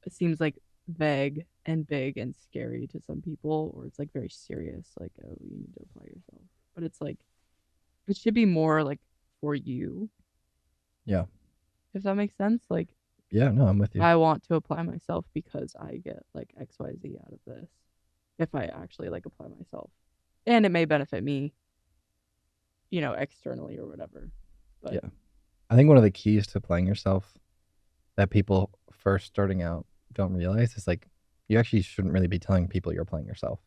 it seems like vague and big and scary to some people, or it's like very serious, like, oh, you need to apply yourself. But it's like, it should be more like for you. Yeah. If that makes sense. Like, Yeah, no, I'm with you. I want to apply myself because I get like XYZ out of this. If I actually like apply myself, and it may benefit me, externally or whatever. But yeah. I think one of the keys to applying yourself that people first starting out don't realize is like you actually shouldn't really be telling people you're applying yourself.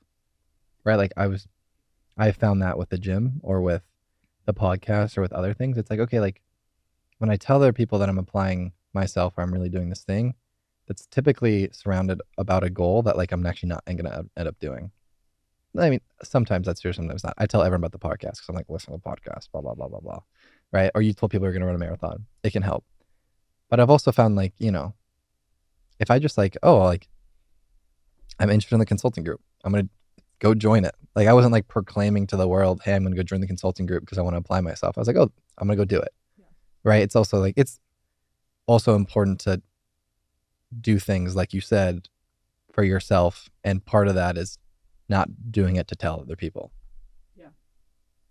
Right? Like I found that with the gym or with the podcast or with other things. It's like, okay, like when I tell other people that I'm applying myself or I'm really doing this thing, that's typically surrounded about a goal that like I'm actually not going to end up doing. I mean, sometimes that's true, sometimes not. I tell everyone about the podcast because I'm like, listen to the podcast, blah, blah, blah, blah, blah. Right? Or you told people you're going to run a marathon. It can help. But I've also found like, if I just like, oh, like I'm interested in the consulting group, I'm going to go join it. Like I wasn't like proclaiming to the world, hey, I'm going to go join the consulting group because I want to apply myself. I was like, oh, I'm going to go do it. Yeah. Right? It's also like, it's also important to do things like you said for yourself. And part of that is not doing it to tell other people. Yeah.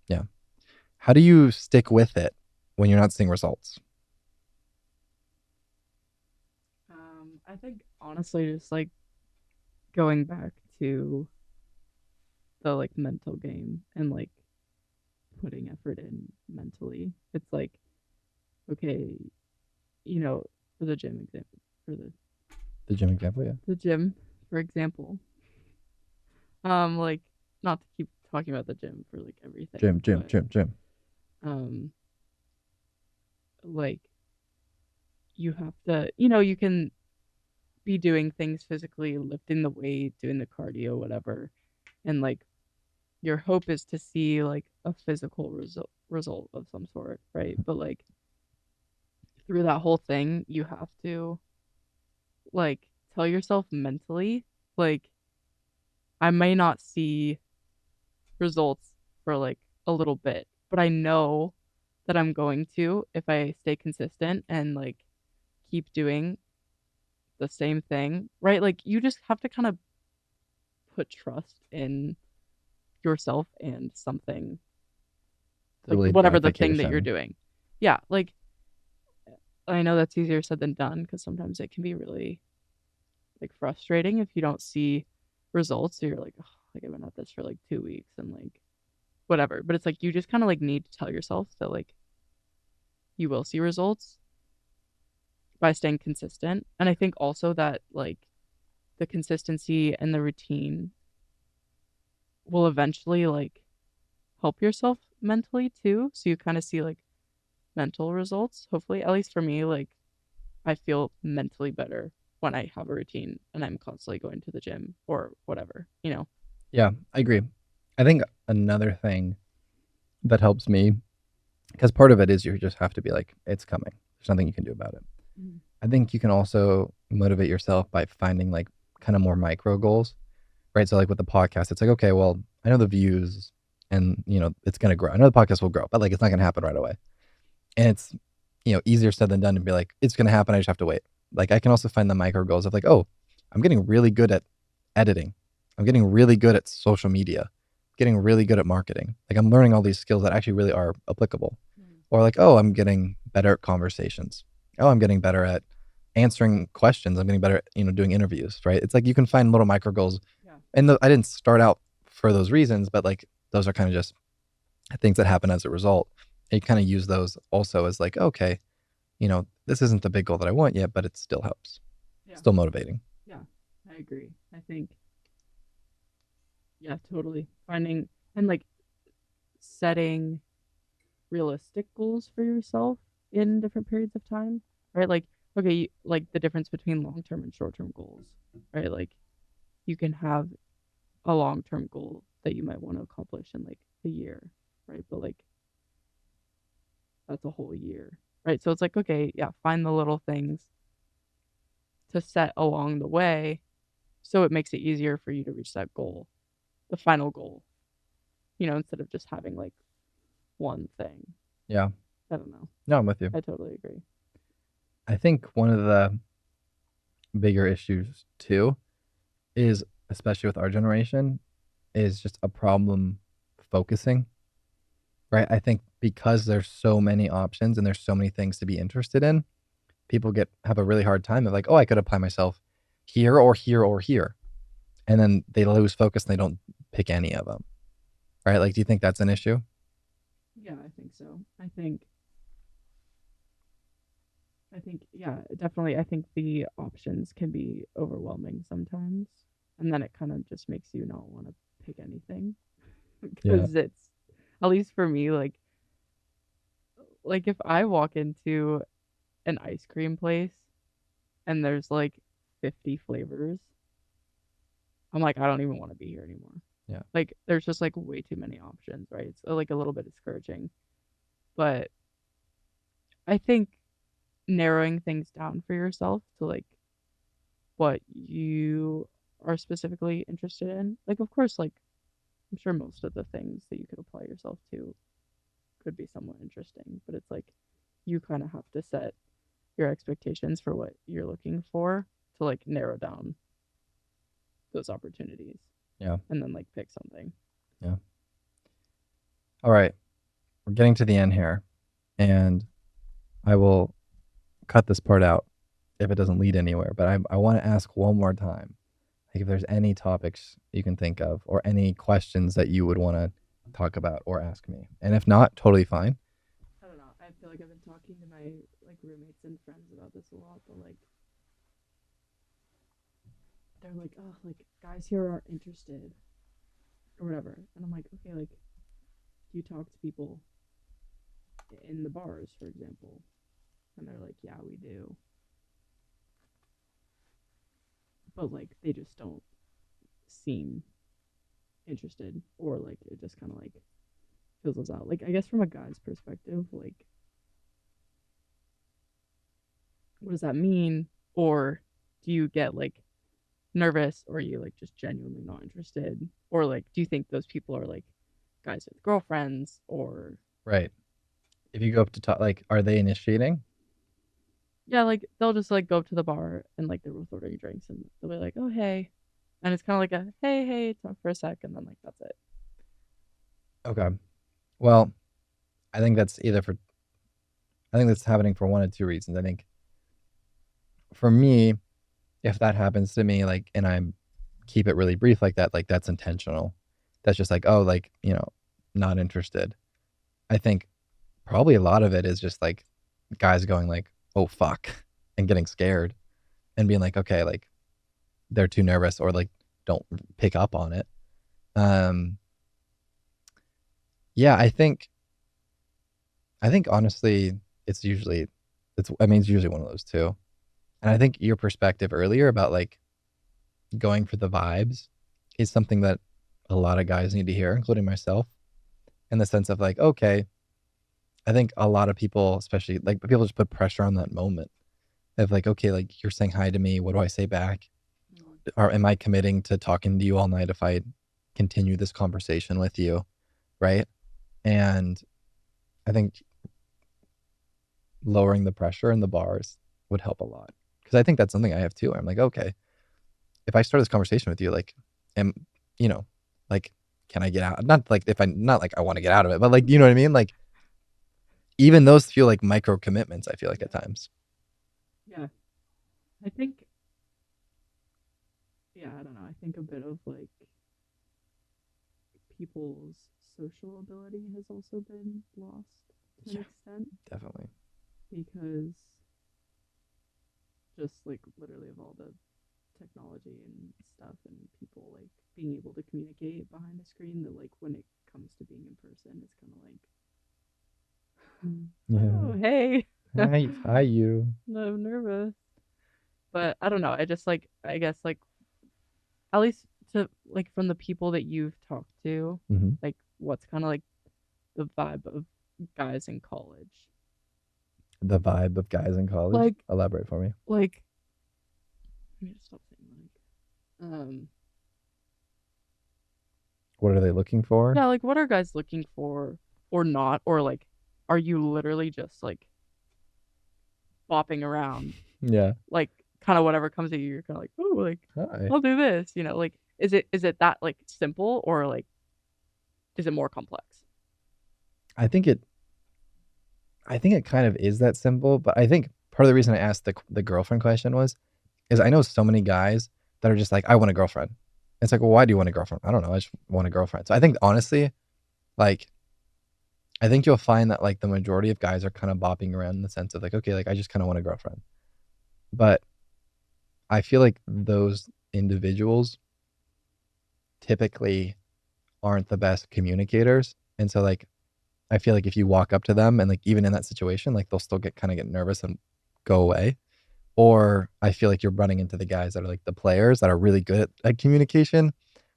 Yeah. How do you stick with it when you're not seeing results? I think honestly, just like going back to the like mental game and like putting effort in mentally. It's like, okay, for the gym example, for The gym example, yeah. the gym, for example, like, not to keep talking about the gym for like everything. Gym. Um, like, you have to, you can be doing things physically, lifting the weight, doing the cardio, whatever, and like your hope is to see like a physical result of some sort, right? But like through that whole thing, you have to like tell yourself mentally, like, I may not see results for like a little bit, but I know that I'm going to if I stay consistent and like keep doing the same thing, right? Like you just have to kind of put trust in yourself and something, like Delayed whatever the thing that you're gratification. doing. Yeah, like I know that's easier said than done because sometimes it can be really like frustrating if you don't see results. So you're like, oh, like I've been at this for like 2 weeks and like whatever. But it's like you just kind of like need to tell yourself that like you will see results by staying consistent. And I think also that like the consistency and the routine will eventually like help yourself mentally too. So you kind of see like mental results, hopefully. At least for me, like I feel mentally better when I have a routine and I'm constantly going to the gym or whatever, you know? Yeah, I agree. I think another thing that helps me, because part of it is you just have to be like, it's coming. There's nothing you can do about it. Mm. I think you can also motivate yourself by finding like kind of more micro goals, right? So like with the podcast, it's like, okay, well, I know the views and it's gonna grow. I know the podcast will grow, but like it's not gonna happen right away. And it's easier said than done to be like, it's gonna happen. I just have to wait. Like I can also find the micro goals of like, oh, I'm getting really good at editing. I'm getting really good at social media, getting really good at marketing. Like I'm learning all these skills that actually really are applicable. Mm. Or like, oh, I'm getting better at conversations. Oh, I'm getting better at answering questions. I'm getting better at, doing interviews, right? It's like you can find little micro goals. Yeah. And I didn't start out for those reasons, but like those are kind of just things that happen as a result. And you kind of use those also as like, okay, this isn't the big goal that I want yet, but it still helps. Yeah. Still motivating. Yeah. I agree. I think, yeah, totally. Finding and like setting realistic goals for yourself in different periods of time, right? Like, okay, like the difference between long term and short term goals, right? Like, you can have a long term goal that you might want to accomplish in like a year, right? But like, that's a whole year, right? So it's like, okay, yeah, find the little things to set along the way so it makes it easier for you to reach that goal, the final goal, instead of just having like one thing. Yeah. I don't know. No, I'm with you. I totally agree. I think one of the bigger issues too is, especially with our generation, is just a problem focusing, right? I think because there's so many options and there's so many things to be interested in, people have a really hard time of like, oh, I could apply myself here or here or here. And then they lose focus and they don't pick any of them. Right? Like, do you think that's an issue? Yeah, I think so. Yeah, definitely. I think the options can be overwhelming sometimes. And then it kind of just makes you not want to pick anything. Yeah. Because it's, at least for me, like if I walk into an ice cream place and there's like 50 flavors, I'm like, I don't even want to be here anymore. Yeah. Like there's just like way too many options, right? It's like a little bit discouraging. But I think narrowing things down for yourself to like what you are specifically interested in. Like, of course, like I'm sure most of the things that you could apply yourself to could be somewhat interesting, but it's like you kind of have to set your expectations for what you're looking for to like narrow down those opportunities. Yeah. And then like pick something. Yeah. All right. We're getting to the end here, and I will cut this part out if it doesn't lead anywhere. But I want to ask one more time, like if there's any topics you can think of or any questions that you would want to talk about or ask me. And if not, totally fine. I don't know. I feel like I've been talking to my like roommates and friends about this a lot, but like they're like, oh, like guys here aren't interested or whatever, and I'm like, okay, like do you talk to people in the bars, for example? And they're like, yeah, we do, but like they just don't seem interested, or like it just kind of like fizzles out. Like I guess from a guy's perspective, like what does that mean? Or do you get like nervous, or are you like just genuinely not interested? Or like do you think those people are like guys with girlfriends? Or Right. If you go up to talk, like, are they initiating? yeah, like they'll just like go up to the bar and like they're both ordering drinks and they'll be like, oh hey, and it's kind of like a hey, talk for a sec, and then like that's it. Okay. Well, I think that's I think that's happening for one of two reasons. I think for me, if that happens to me, like, and I'm keep it really brief like that, like that's intentional. That's just like, oh, like, not interested. I think probably a lot of it is just like guys going like, oh fuck, and getting scared and being like, okay, like they're too nervous or like don't pick up on it. Um yeah, I think honestly it's usually one of those two. And I think your perspective earlier about like going for the vibes is something that a lot of guys need to hear, including myself, in the sense of like, okay, I think a lot of people, especially like people just put pressure on that moment of like, okay, like you're saying hi to me. What do I say back? Or am I committing to talking to you all night if I continue this conversation with you? Right. And I think lowering the pressure and the bars would help a lot. Cause I think that's something I have too. I'm like, okay, if I start this conversation with you, like, am, you know, like, can I get out? Not like not like I want to get out of it, but like, you know what I mean? Like, even those feel like micro commitments, I feel like at times. Yeah. I think, yeah, I don't know. I think a bit of like people's social ability has also been lost to an extent Definitely. because just like literally of all the technology and stuff and people like being able to communicate behind a screen that like when it comes to being in person it's kind of like oh Yeah. hey Hi, you. I'm nervous but I don't know I just like I guess like at least to like from the people that you've talked to Mm-hmm. like what's kind of like the vibe of guys in college The vibe of guys in college. like Elaborate for me. like let me just stop saying What are they looking for? yeah, like what are guys looking for or not? Or like are you literally just like bopping around? Yeah. Like kind of whatever comes at you, you're kind of like, oh, like Hi. I'll do this, you know, like is it that like simple or like is it more complex? I think it I think it kind of is that simple, but I think part of the reason I asked the girlfriend question was is I know so many guys that are just like, I want a girlfriend. It's like, well, why do you want a girlfriend? I don't know. I just want a girlfriend. So I think honestly, like I think you'll find that like the majority of guys are kind of bopping around in the sense of like, okay, like I just kind of want a girlfriend. But I feel like those individuals typically aren't the best communicators. And so like I feel like if you walk up to them and like even in that situation, like they'll still get nervous and go away. Or I feel like you're running into the guys that are like the players that are really good at communication,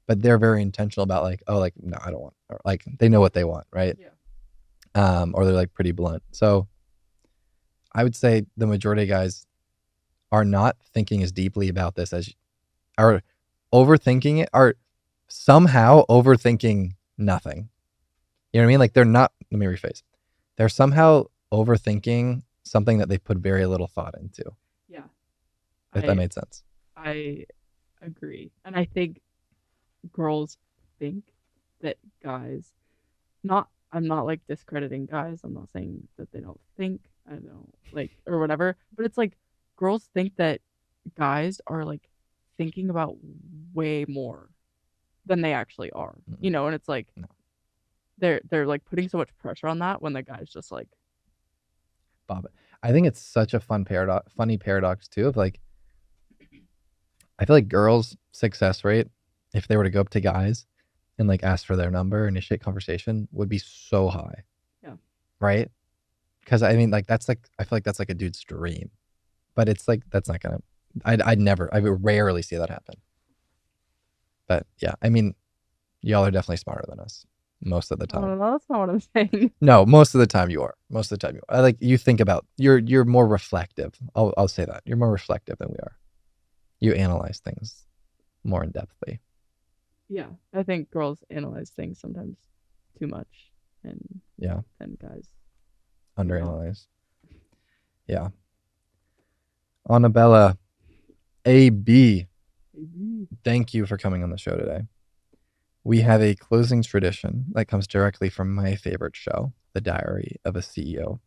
but they're very intentional about like, oh, like, no, I don't want, or like they know what they want, right? Yeah. Or they're like pretty blunt. So I would say the majority of guys are not thinking as deeply about this as are overthinking it, are somehow overthinking nothing. You know what I mean? Like they're not, let me rephrase. They're somehow overthinking something that they put very little thought into. Yeah. If that I made sense. I agree. And I think girls think that guys not I'm not like discrediting guys. I'm not saying that they don't think, I don't know, like or whatever, but it's like girls think that guys are like thinking about way more than they actually are. Mm-mm. You know, and it's like No. they're like putting so much pressure on that when the guy's just like Bob. I think it's such a funny paradox too of like I feel like girls' success rate, if they were to go up to guys and like ask for their number, initiate conversation, would be so high. Yeah. Right? Because I mean, like that's like I feel like that's like a dude's dream, but it's like that's not gonna. I would rarely see that happen. But yeah, I mean, y'all are definitely smarter than us most of the oh time. no, that's not what I'm saying. No, most of the time you are. Most of the time you are. I like you think about you're more reflective. I'll say that you're more reflective than we are. You analyze things more in depthly. Yeah. I think girls analyze things sometimes too much and Yeah, then guys underanalyze. Yeah, Anabella, AB. maybe. Thank you for coming on the show today. We have a closing tradition that comes directly from my favorite show, The Diary of a CEO,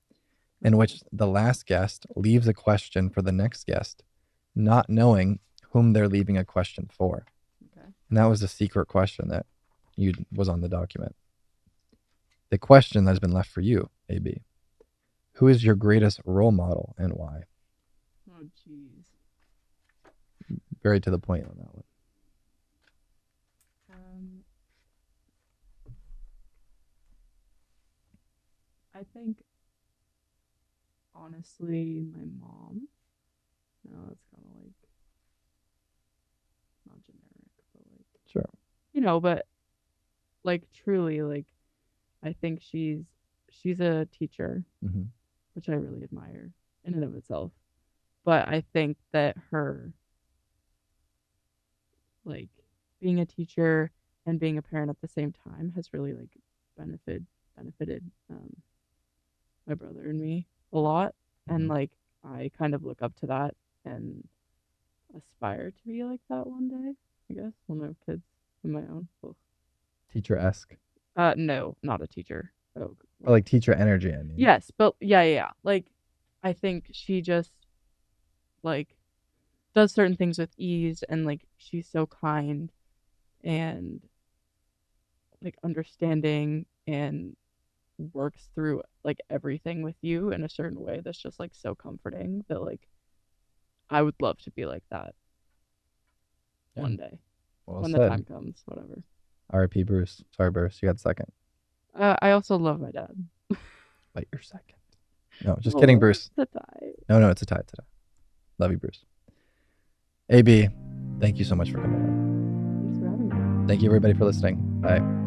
in which the last guest leaves a question for the next guest, not knowing whom they're leaving a question for. And that was the secret question that was on the document. The question that has been left for you, AB. Who is your greatest role model and why? Oh, jeez. Very to the point on that one. I think, honestly, my mom. No, that's kind of like not generic, but like Sure. but like truly, like I think she's a teacher, Mm-hmm. which I really admire in and of itself. But I think that her like being a teacher and being a parent at the same time has really like benefited my brother and me a lot. And like I kind of look up to that and aspire to be like that one day, I guess, when I have kids of my own. Ugh. Teacher-esque. No, not a teacher. Oh, Or like teacher energy, I mean. yes, but yeah. Like, I think she just like does certain things with ease, and like she's so kind and like understanding and works through like everything with you in a certain way that's just like so comforting that like I would love to be like that one day Well when the said. time comes, whatever. R.I.P. Bruce. Sorry, Bruce. You got second. I also love my dad. But you're second. No, just kidding, Bruce. It's a tie. No, it's a tie. It's a tie. Love you, Bruce. AB, thank you so much for coming on. Thanks for having me. Thank you, everybody, for listening. Bye.